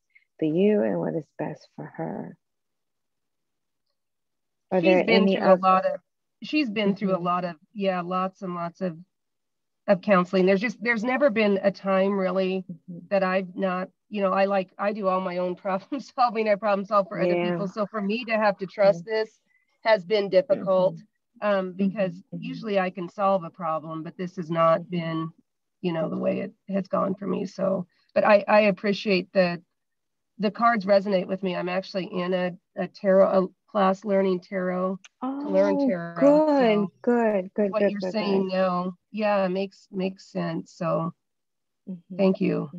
for you and what is best for her. She's been through a lot of, yeah, lots and lots of counseling. There's never been a time really that I've not, you know, I do all my own problem solving. I problem solve for other people. So for me to have to trust this has been difficult because usually I can solve a problem, but this has not been, you know, the way it has gone for me. So, but I appreciate the cards resonate with me. I'm actually in a tarot class learning tarot to learn tarot. Good. What you're saying now, yeah, makes sense. So thank you.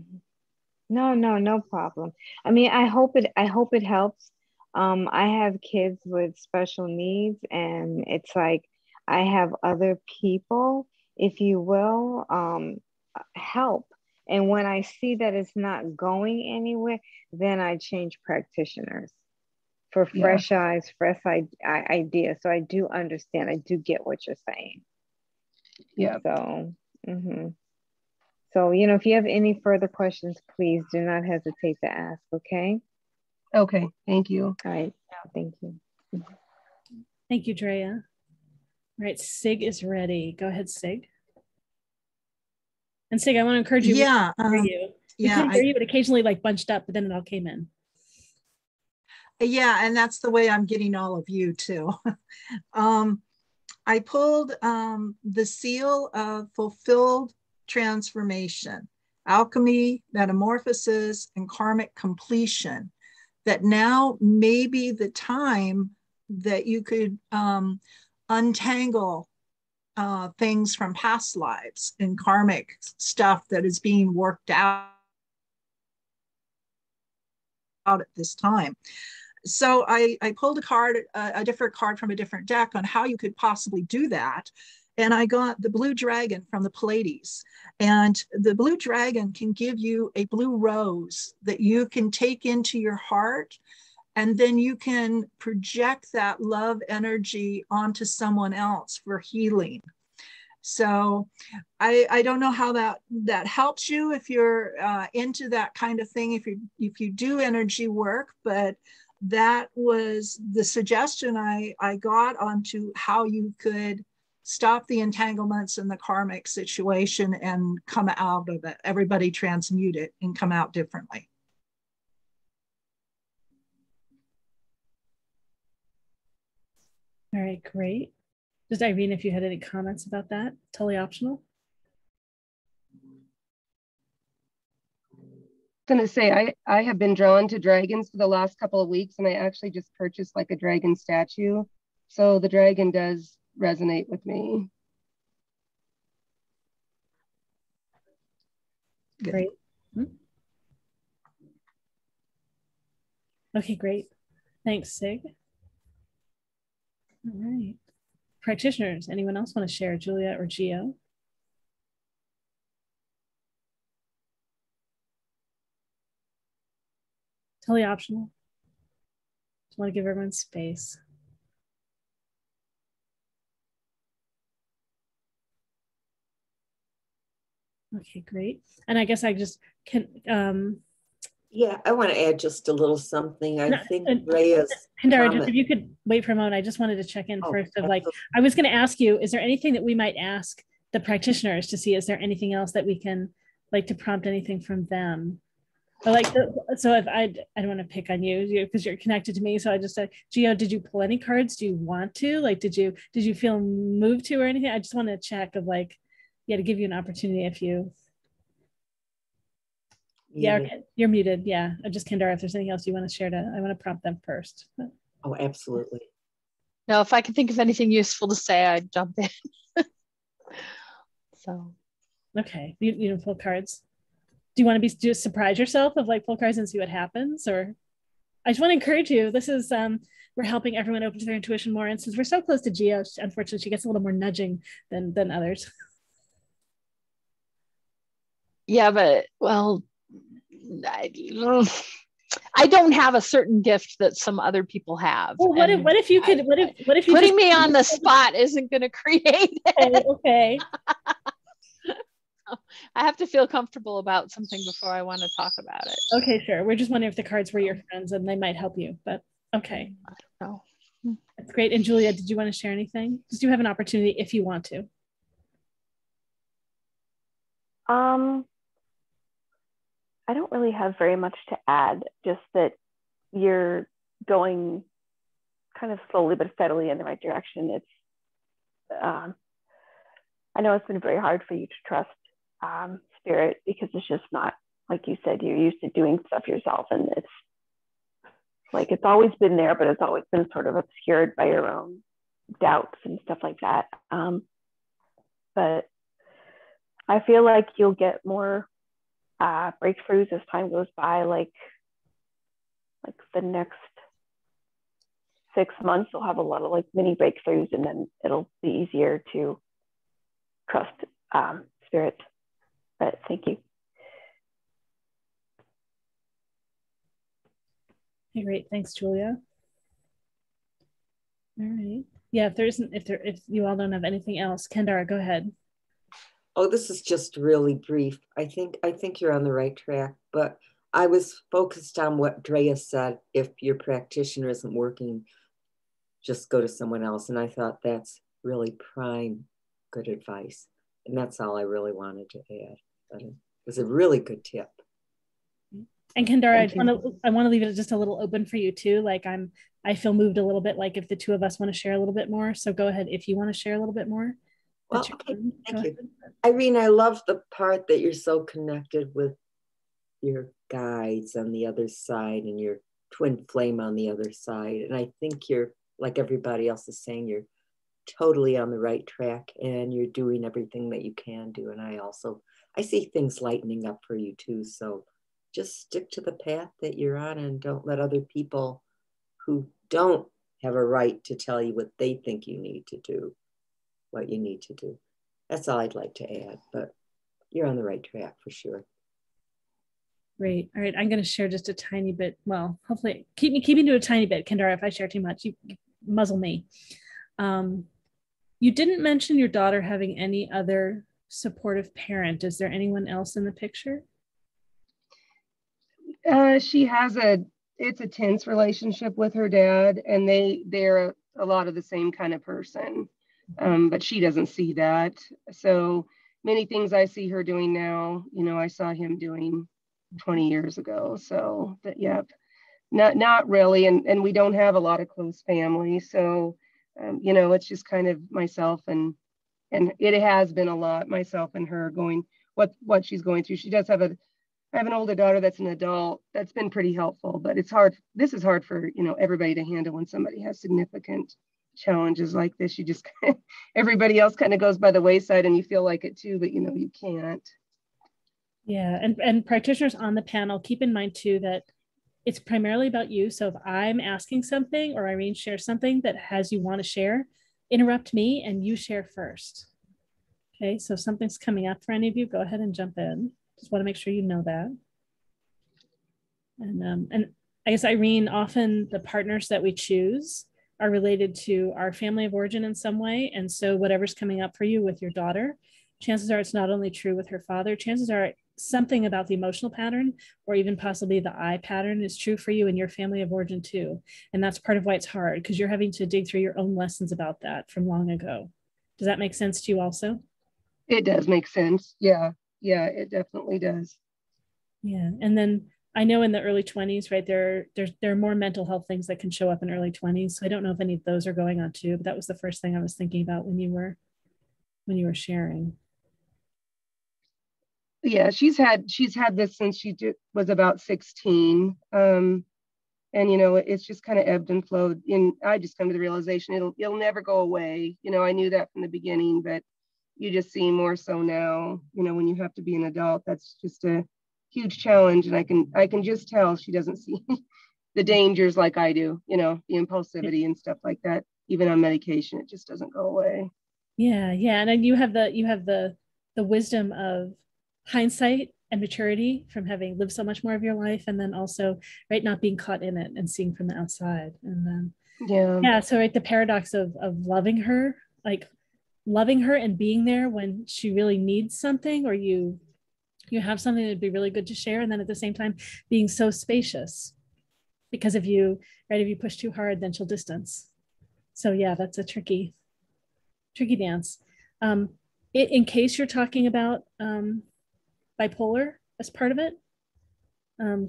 No problem. I mean, I hope it helps. I have kids with special needs, and it's like I have other people if you will, help. And when I see that it's not going anywhere, then I change practitioners for fresh eyes, fresh ideas. So I do understand. I do get what you're saying. Yeah. So, so, you know, if you have any further questions, please do not hesitate to ask. Okay. Okay. Thank you. All right. Thank you. Thank you, Drea. All right. Sig is ready. Go ahead, Sig. And Sig, I want to encourage you. Yeah. We couldn't hear you, but occasionally like bunched up, but then it all came in. Yeah, and that's the way I'm getting all of you too. I pulled the seal of fulfilled transformation, alchemy, metamorphosis, and karmic completion. That now may be the time that you could untangle things from past lives and karmic stuff that is being worked out at this time. So I pulled a card, a different card from a different deck on how you could possibly do that. And I got the blue dragon from the Pleiades. And the blue dragon can give you a blue rose that you can take into your heart. And then you can project that love energy onto someone else for healing. So I don't know how that helps you if you're into that kind of thing, if you do energy work, but that was the suggestion I got onto how you could stop the entanglements in the karmic situation and come out of it. Everybody transmute it and come out differently. All right, great. Just Irene, if you had any comments about that, totally optional. Going to say I have been drawn to dragons for the last couple of weeks, and I actually just purchased like a dragon statue, so the dragon does resonate with me. Great. Okay, great. Thanks, Sig. All right, practitioners, anyone else want to share? Julia or Gio? Totally optional. Just want to give everyone space. Okay, great. And I guess I just can. Yeah, I want to add just a little something. I think Drea's Kendara, just if you could wait for a moment, I just wanted to check in first. Of like, I was going to ask you, is there anything that we might ask the practitioners to see? Is there anything else that we can like to prompt anything from them? But like, so if I don't want to pick on you because you're connected to me. So I just said, Gio, did you pull any cards? Do you want to? Like, did you feel moved to or anything? I just want to check of like, yeah, to give you an opportunity if you. Yeah, okay. You're muted. Yeah, just Kendara, if there's anything else you want to share, I want to prompt them first. Oh, absolutely. No, if I can think of anything useful to say, I'd jump in. So. Okay, you don't pull cards. Do you want to just surprise yourself of like pull cards and see what happens? Or I just want to encourage you. This is, we're helping everyone open to their intuition more. And since we're so close to Gio, unfortunately, she gets a little more nudging than others. Yeah, but well, I don't have a certain gift that some other people have. Well, what if you could, what if you putting me on the spot isn't going to create it? Okay. I have to feel comfortable about something before I want to talk about it. Okay, sure. We're just wondering if the cards were your friends and they might help you, but okay. I don't know. That's great. And Julia, did you want to share anything? Just you have an opportunity if you want to. I don't really have very much to add, just that you're going kind of slowly but steadily in the right direction. It's, I know it's been very hard for you to trust spirit because it's just not, like you said, you're used to doing stuff yourself, and it's like it's always been there, but it's always been sort of obscured by your own doubts and stuff like that. But I feel like you'll get more breakthroughs as time goes by. Like the next 6 months, you'll have a lot of like mini breakthroughs, and then it'll be easier to trust spirit. But thank you. Okay, great. Thanks, Julia. All right. Yeah, if you all don't have anything else, Kendara, go ahead. Oh, this is just really brief. I think you're on the right track, but I was focused on what Drea said. If your practitioner isn't working, just go to someone else. And I thought that's really prime good advice. And that's all I really wanted to add. But it was a really good tip. And Kendara, I want to leave it just a little open for you too. Like I feel moved a little bit, like if the two of us want to share a little bit more. So go ahead if you want to share a little bit more. Well, okay, thank you. Irene, I love the part that you're so connected with your guides on the other side and your twin flame on the other side. And I think you're, like everybody else is saying, you're totally on the right track and you're doing everything that you can do. And I see things lightening up for you too. So just stick to the path that you're on and don't let other people who don't have a right to tell you what they think you need to do, what you need to do. That's all I'd like to add, but you're on the right track for sure. Great. All right. I'm going to share just a tiny bit. Well, hopefully keep me to a tiny bit, Kendara. If I share too much, you muzzle me. You didn't mention your daughter having any other supportive parent. Is there anyone else in the picture? She has it's a tense relationship with her dad, and they're a lot of the same kind of person. But she doesn't see that. So many things I see her doing now, I saw him doing 20 years ago. So that, yep, not really. And we don't have a lot of close family. So, it's just kind of myself and it has been a lot, myself and her going what she's going through. She does have I have an older daughter that's an adult. That's been pretty helpful, but it's hard. This is hard for, everybody to handle when somebody has significant challenges like this. You just, everybody else kind of goes by the wayside and you feel like it too, but you can't. Yeah. And practitioners on the panel, keep in mind too, that it's primarily about you. So if I'm asking something or Irene shares something that has you want to share, interrupt me and you share first. Okay. So if something's coming up for any of you, go ahead and jump in. Just want to make sure you know that. And I guess, Irene, often the partners that we choose are related to our family of origin in some way. And so whatever's coming up for you with your daughter, chances are it's not only true with her father, chances are something about the emotional pattern or even possibly the eye pattern is true for you and your family of origin too. And that's part of why it's hard, because you're having to dig through your own lessons about that from long ago. Does that make sense to you also? It does make sense. Yeah, it definitely does. Yeah. And then I know in the early 20s, right, there are more mental health things that can show up in early 20s. So I don't know if any of those are going on too, but that was the first thing I was thinking about when you were sharing. Yeah, she's had this since she was about 16. And it's just kind of ebbed and flowed. And I just come to the realization it'll never go away. I knew that from the beginning, but you just see more so now, when you have to be an adult, that's just a huge challenge. And I can just tell she doesn't see the dangers like I do, the impulsivity and stuff like that. Even on medication, it just doesn't go away. Yeah. And then you have the wisdom of hindsight and maturity from having lived so much more of your life, and then also, right, not being caught in it and seeing from the outside. And then so right, the paradox of loving her, like loving her and being there when she really needs something, or you have something that'd be really good to share, and then at the same time being so spacious, because if you push too hard, then she'll distance. So yeah, that's a tricky dance. In case you're talking about bipolar as part of it,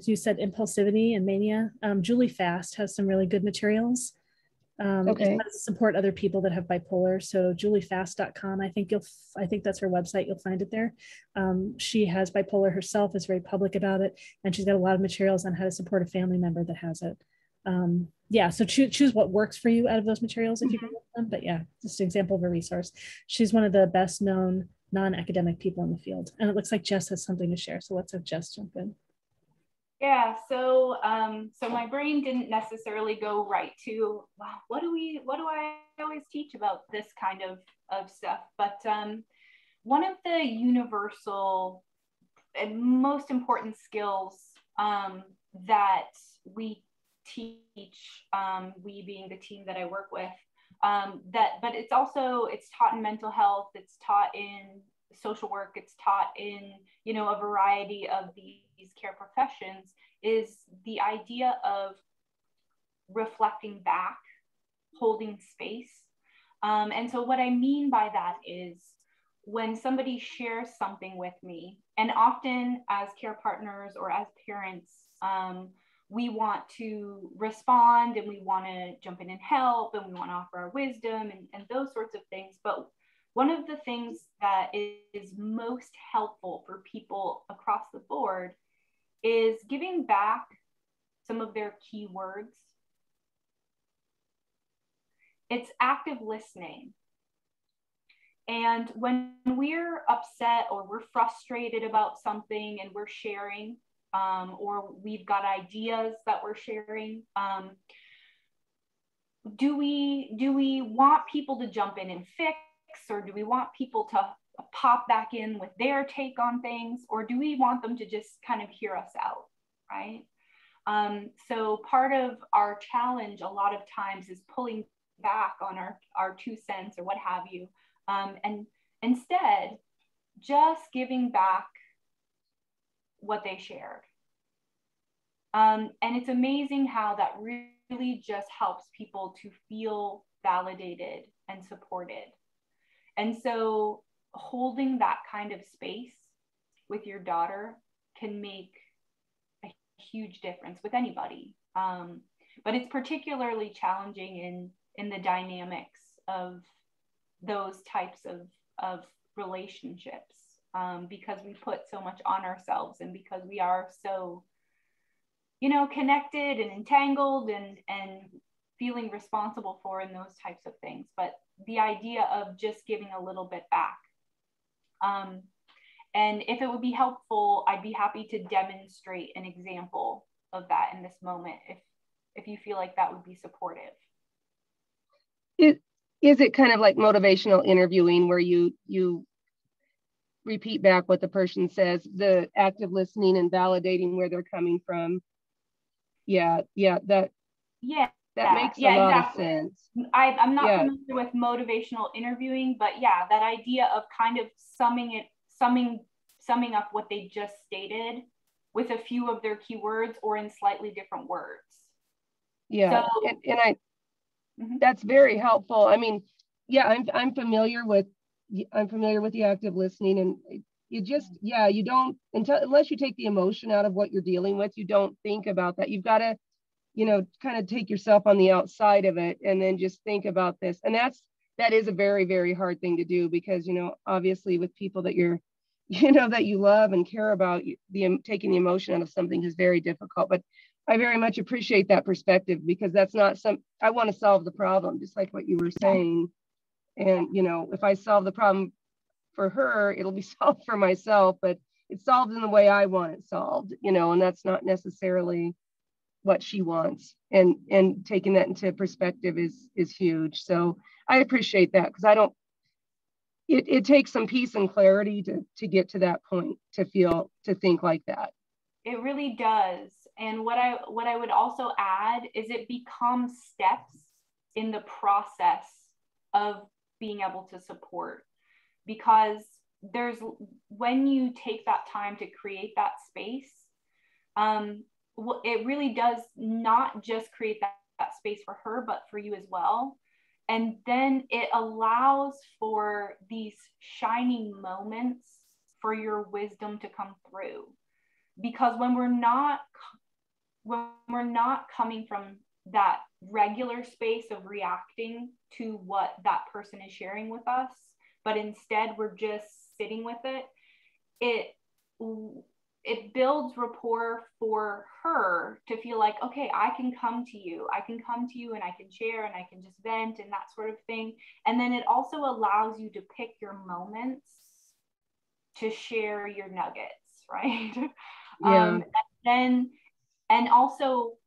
you said impulsivity and mania. Julie Fast has some really good materials to support other people that have bipolar. So juliefast.com, I think that's her website. You'll find it there. She has bipolar herself, is very public about it, and she's got a lot of materials on how to support a family member that has it. So choose what works for you out of those materials if you can get them. But yeah, just an example of a resource. She's one of the best known non-academic people in the field. And it looks like Jess has something to share. So let's have Jess jump in. Yeah, so my brain didn't necessarily go right to, wow, what do I always teach about this kind of stuff? But one of the universal and most important skills that we teach, we being the team that I work with, but it's taught in mental health, it's taught in social work, it's taught in, you know, a variety of these care professions, is the idea of reflecting back, holding space. And so what I mean by that is when somebody shares something with me, and often as care partners or as parents, we want to respond and we want to jump in and help and we want to offer our wisdom and those sorts of things. But one of the things that is most helpful for people across the board is giving back some of their key words. It's active listening. And when we're upset or we're frustrated about something and we're sharing, or we've got ideas that we're sharing, do we want people to jump in and fix, or do we want people to pop back in with their take on things, or do we want them to just kind of hear us out, right? So part of our challenge a lot of times is pulling back on our 2 cents or what have you, and instead just giving back what they shared. And it's amazing how that really just helps people to feel validated and supported. And so holding that kind of space with your daughter can make a huge difference with anybody. But it's particularly challenging in the dynamics of those types of relationships, because we put so much on ourselves and because we are so, you know, connected and entangled and feeling responsible for in those types of things. But the idea of just giving a little bit back. And if it would be helpful, I'd be happy to demonstrate an example of that in this moment, if you feel like that would be supportive. Is it kind of like motivational interviewing where you repeat back what the person says, the active listening and validating where they're coming from? That makes a lot of sense. I'm not familiar with motivational interviewing, but yeah, that idea of kind of summing up what they just stated with a few of their keywords or in slightly different words. Yeah, so, that's very helpful. I mean, yeah, I'm familiar with the active listening, and you just, you don't, unless you take the emotion out of what you're dealing with, you don't think about that. You've got to, you know, kind of take yourself on the outside of it and then just think about this. And that is a very, very hard thing to do, because, you know, obviously with people that you're, you know, that you love and care about, taking the emotion out of something is very difficult. But I very much appreciate that perspective, because that's not I want to solve the problem, just like what you were saying. And, you know, if I solve the problem for her, it'll be solved for myself, but it's solved in the way I want it solved, you know, and that's not necessarily what she wants. And taking that into perspective is huge. So I appreciate that, because it takes some peace and clarity to get to that point, to think like that. It really does. And what I would also add is it becomes steps in the process of being able to support, because when you take that time to create that space, it really does not just create that space for her, but for you as well. And then it allows for these shining moments for your wisdom to come through. Because when we're not coming from that regular space of reacting to what that person is sharing with us, but instead we're just sitting with it, it builds rapport for her to feel like, okay, I can come to you and I can share and I can just vent and that sort of thing. And then it also allows you to pick your moments to share your nuggets, right? Yeah. And also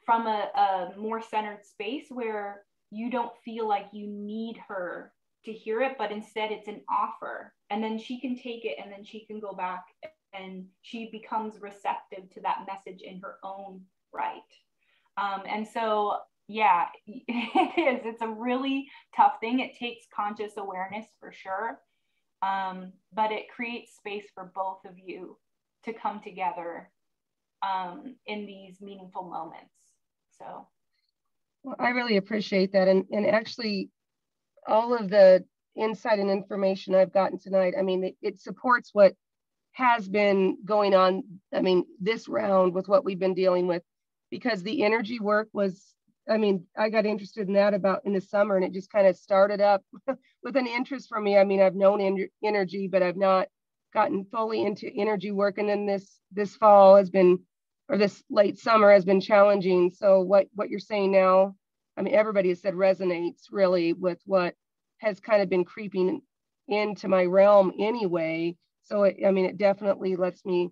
from a more centered space where you don't feel like you need her to hear it, but instead it's an offer. And then she can take it and then she can go back and she becomes receptive to that message in her own right. And so, yeah, it is. It's a really tough thing. It takes conscious awareness for sure. But it creates space for both of you to come together in these meaningful moments. So. Well, I really appreciate that. And actually, all of the insight and information I've gotten tonight, I mean, it supports what has been going on. I mean, this round with what we've been dealing with, because the energy work was, I mean, I got interested in that about in the summer, and it just kind of started up with an interest for me. I mean, I've known energy, but I've not gotten fully into energy work. And then this fall has been, or this late summer has been challenging. So what you're saying now, I mean, everybody has said resonates really with what has kind of been creeping into my realm anyway. So it definitely lets me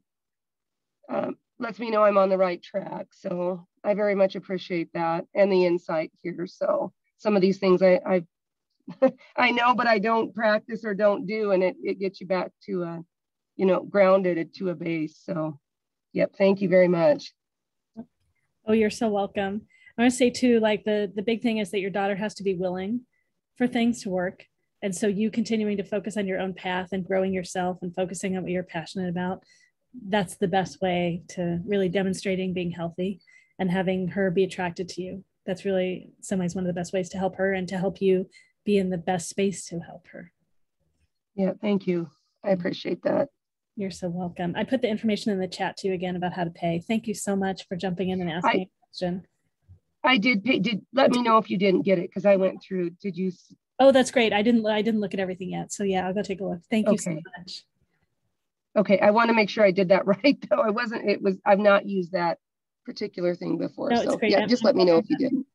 know I'm on the right track. So I very much appreciate that and the insight here. So some of these things I I know, but I don't practice or don't do, and it gets you back to grounded to a base. So yep, thank you very much. Oh, you're so welcome. I want to say too, like the big thing is that your daughter has to be willing for things to work. And so you continuing to focus on your own path and growing yourself and focusing on what you're passionate about, that's the best way to really demonstrating being healthy and having her be attracted to you. That's really some ways one of the best ways to help her and to help you be in the best space to help her. Yeah, thank you. I appreciate that. You're so welcome. I put the information in the chat too again about how to pay. Thank you so much for jumping in and asking a question. I did pay. Let me know if you didn't get it, because I went through. Did you? Oh, that's great. I didn't look at everything yet. So yeah, I'll go take a look. Thank you so much. Okay, I want to make sure I did that right though. I've not used that particular thing before. No, it's so great. Yeah, just let me know if you didn't.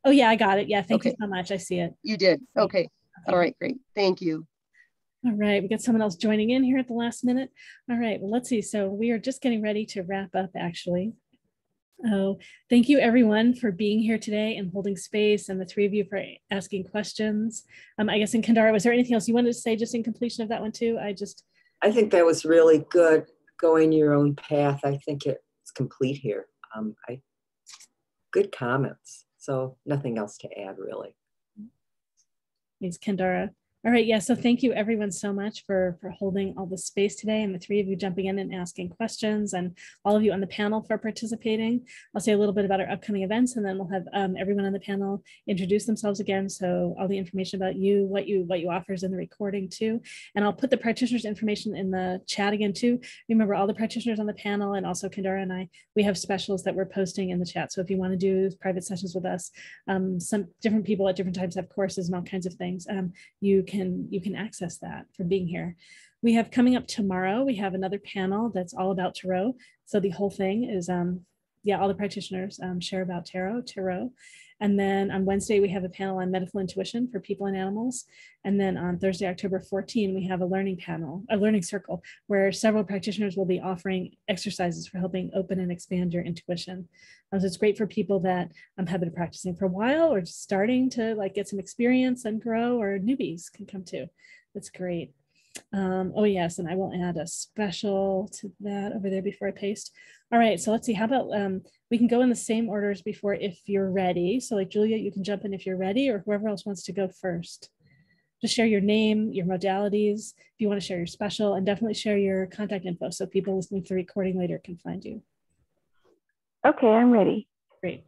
Oh yeah, I got it. Yeah, thank you so much. I see it. You did. Okay. All right, great. Thank you. All right, we got someone else joining in here at the last minute. All right, well, let's see. So we are just getting ready to wrap up actually. Oh, thank you everyone for being here today and holding space, and the three of you for asking questions. I guess in Kendara, was there anything else you wanted to say just in completion of that one too? I think that was really good, going your own path. I think it's complete here. Good comments. So nothing else to add really. Thanks, Kendara. All right, yeah, so thank you everyone so much for holding all the space today, and the three of you jumping in and asking questions, and all of you on the panel for participating. I'll say a little bit about our upcoming events, and then we'll have everyone on the panel introduce themselves again. So all the information about you, what you offer is in the recording too. And I'll put the practitioners' information in the chat again too. Remember, all the practitioners on the panel and also Kendara and I, we have specials that we're posting in the chat. So if you want to do private sessions with us, some different people at different times have courses and all kinds of things. You can access that for being here. We have coming up tomorrow, we have another panel that's all about tarot. So the whole thing is, all the practitioners share about tarot. And then on Wednesday, we have a panel on medical intuition for people and animals. And then on Thursday, October 14, we have a learning circle, where several practitioners will be offering exercises for helping open and expand your intuition. So it's great for people that have been practicing for a while or just starting to get some experience and grow, or newbies can come too. That's great. Oh yes, and I will add a special to that over there before I paste. All right, so let's see, how about we can go in the same orders before if you're ready. So like Julia, you can jump in if you're ready, or whoever else wants to go first. Just share your name, your modalities, if you want to share your special, and definitely share your contact info so people listening to the recording later can find you. Okay, I'm ready. Great.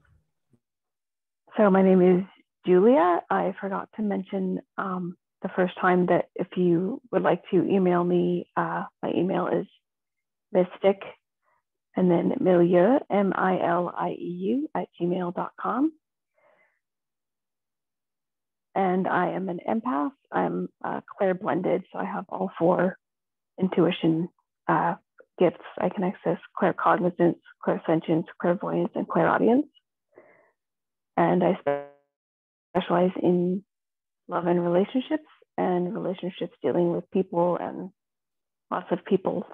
So my name is Julia. I forgot to mention the first time that if you would like to email me, my email is mystic and then milieu, MILIEU @gmail.com. And I am an empath. I'm Claire blended, so I have all four intuition gifts. I can access claircognizance, clairsentience, clairvoyance, and clairaudience. And I specialize in love and relationships dealing with people and lots of people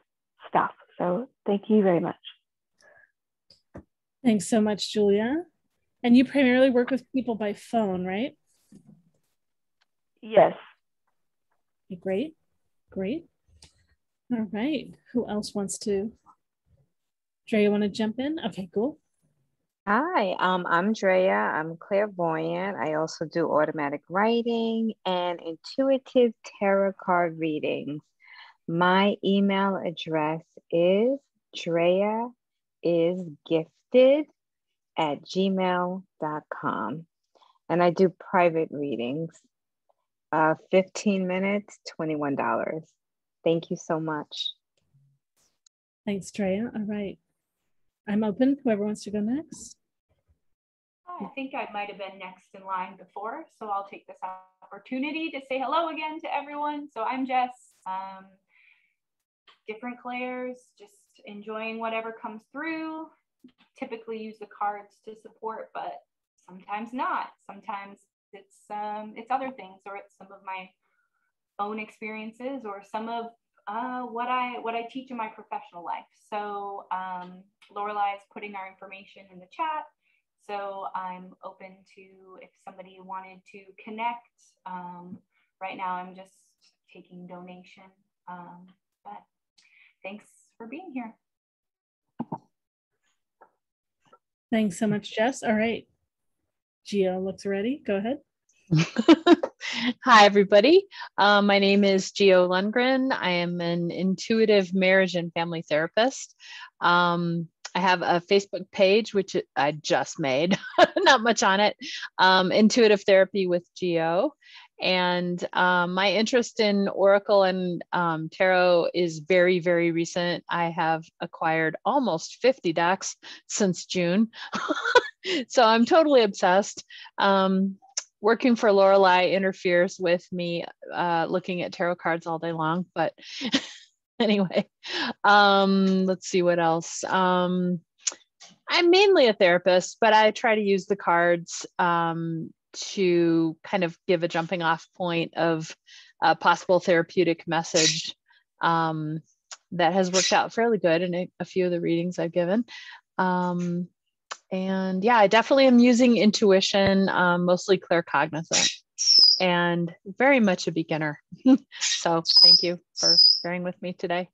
stuff. So thank you very much. Thanks so much, Julia. And you primarily work with people by phone, right? Yes. Okay, great, great. All right, who else wants to? Drea, you want to jump in? Okay, cool. Hi, I'm Drea. I'm clairvoyant. I also do automatic writing and intuitive tarot card readings. My email address is dreaisgifted@gmail.com. And I do private readings. 15 minutes, $21. Thank you so much. Thanks, Drea. All right. I'm open. Whoever wants to go next. I think I might have been next in line before, so I'll take this opportunity to say hello again to everyone. So I'm Jess, different clairs, just enjoying whatever comes through. Typically use the cards to support, but sometimes not. Sometimes it's other things, or it's some of my own experiences, or some of what I teach in my professional life. So Laureli is putting our information in the chat. So I'm open to if somebody wanted to connect. Right now I'm just taking donation, but thanks for being here. Thanks so much, Jess. All right. Gio looks ready. Go ahead. Hi, everybody. My name is Gio Lundgren. I am an intuitive marriage and family therapist. I have a Facebook page, which I just made, not much on it, Intuitive Therapy with Gio. And my interest in Oracle and Tarot is very, very recent. I have acquired almost 50 decks since June. So I'm totally obsessed. Working for Laureli interferes with me looking at tarot cards all day long, but anyway, let's see what else. I'm mainly a therapist, but I try to use the cards to kind of give a jumping off point of a possible therapeutic message that has worked out fairly good in a few of the readings I've given. And yeah, I definitely am using intuition, mostly claircognizant, and very much a beginner. So thank you for bearing with me today.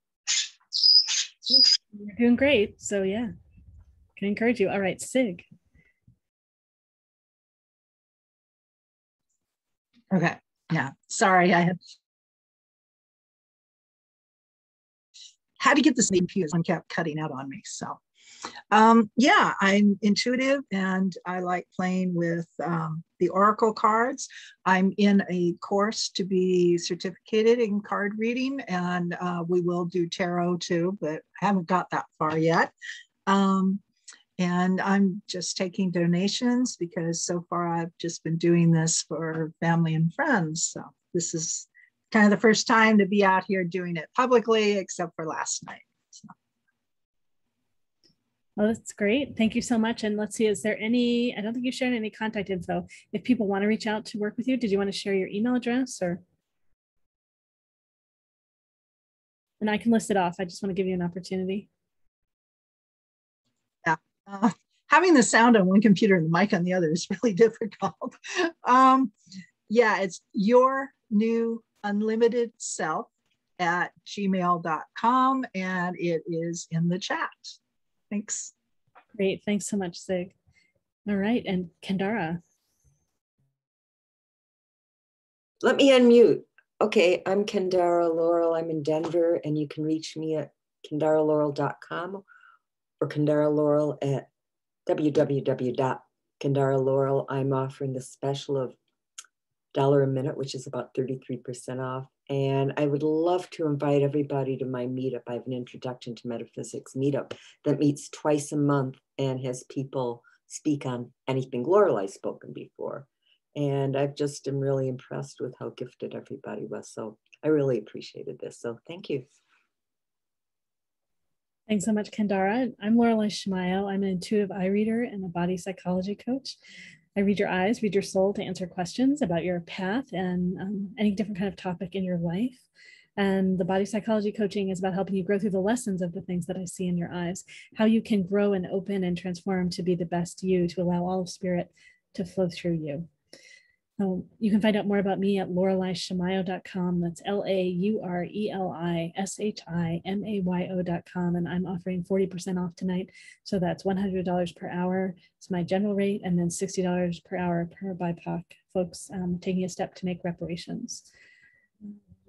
You're doing great. So yeah, can encourage you. All right, Sig. Okay. Yeah. Sorry, I had to get this confused. One kept cutting out on me. So yeah, I'm intuitive and I like playing with the Oracle cards. I'm in a course to be certificated in card reading, and we will do tarot too, but I haven't got that far yet. And I'm just taking donations because so far I've just been doing this for family and friends. So this is kind of the first time to be out here doing it publicly, except for last night. So. Well, that's great. Thank you so much. And let's see, is there any, I don't think you shared any contact info. If people want to reach out to work with you, did you want to share your email address or? And I can list it off. I just want to give you an opportunity. Yeah. Having the sound on one computer and the mic on the other is really difficult. Yeah, it's your new unlimited self at gmail.com, and it is in the chat. Thanks. Great. Thanks so much, Sig. All right. And Kendara. Let me unmute. Okay, I'm Kendara Laurel. I'm in Denver, and you can reach me at kendaralaurel.com or Kendara Laurel at www.kendaralaurel. I'm offering the special of $1 a minute, which is about 33% off. And I would love to invite everybody to my meetup. I have an Introduction to Metaphysics meetup that meets twice a month and has people speak on anything Laureli's spoken before. And I've just am really impressed with how gifted everybody was. So I really appreciated this. So thank you. Thanks so much, Kendara. I'm Laureli Shimayo. I'm an intuitive eye reader and a body psychology coach. I read your eyes, read your soul to answer questions about your path and any different kind of topic in your life. And the body psychology coaching is about helping you grow through the lessons of the things that I see in your eyes, how you can grow and open and transform to be the best you, to allow all of spirit to flow through you. You can find out more about me at LaureliShimayo.com. That's LaureliShimayo.com. And I'm offering 40% off tonight. So that's $100 per hour. It's my general rate, and then $60 per hour per BIPOC folks taking a step to make reparations.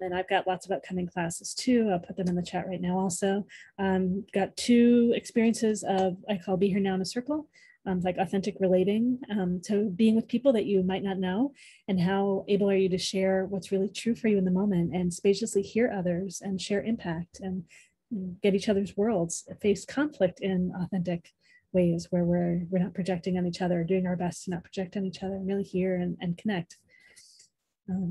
And I've got lots of upcoming classes too. I'll put them in the chat right now also. Got 2 experiences of, I call Be Here Now in a Circle. Like authentic relating, to being with people that you might not know, and how able are you to share what's really true for you in the moment, and spaciously hear others and share impact and get each other's worlds, face conflict in authentic ways where we're not projecting on each other, doing our best to not project on each other, and really hear and connect.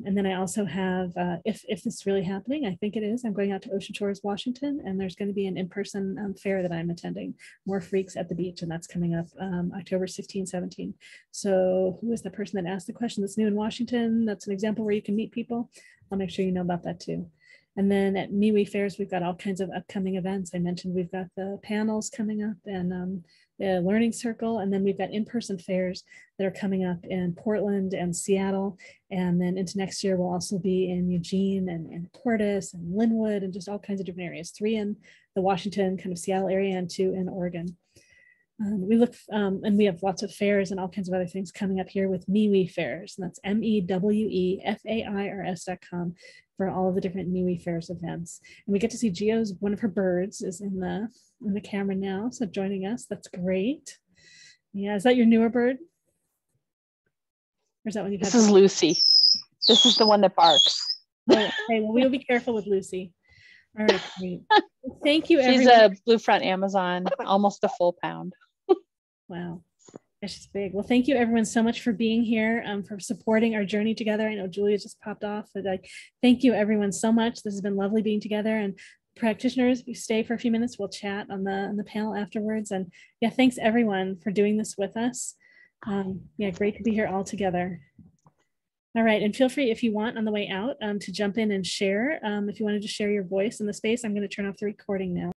And then I also have, if this is really happening, I think it is, I'm going out to Ocean Shores, Washington, and there's going to be an in-person fair that I'm attending, More Freaks at the Beach, and that's coming up October 16, 17. So who is the person that asked the question that's new in Washington? That's an example where you can meet people. I'll make sure you know about that too. And then at MeWe fairs, we've got all kinds of upcoming events. I mentioned we've got the panels coming up, and the learning circle, and then we've got in-person fairs that are coming up in Portland and Seattle, and then into next year we'll also be in Eugene and Portis and Linwood and just all kinds of different areas, 3 in the Washington kind of Seattle area and 2 in Oregon. We look, and we have lots of fairs and all kinds of other things coming up here with MeWe fairs, and that's MEWEFAIRS.com for all of the different MeWe fairs events. And we get to see Gio's, one of her birds is in the camera now, so joining us. That's great. Yeah, is that your newer bird? Or is that one you've had? This is Lucy. This is the one that barks. Oh, okay, well, we'll be careful with Lucy. All right, great. Well, thank you, everyone. She's a blue front Amazon, almost a full pound. Wow. Yeah, she's big. Well, thank you everyone so much for being here, for supporting our journey together. I know Julia just popped off, but thank you everyone so much. This has been lovely being together, and practitioners, if you stay for a few minutes, we'll chat on the panel afterwards. And yeah, thanks everyone for doing this with us. Yeah, great to be here all together. All right, and feel free if you want on the way out to jump in and share. If you wanted to share your voice in the space, I'm going to turn off the recording now.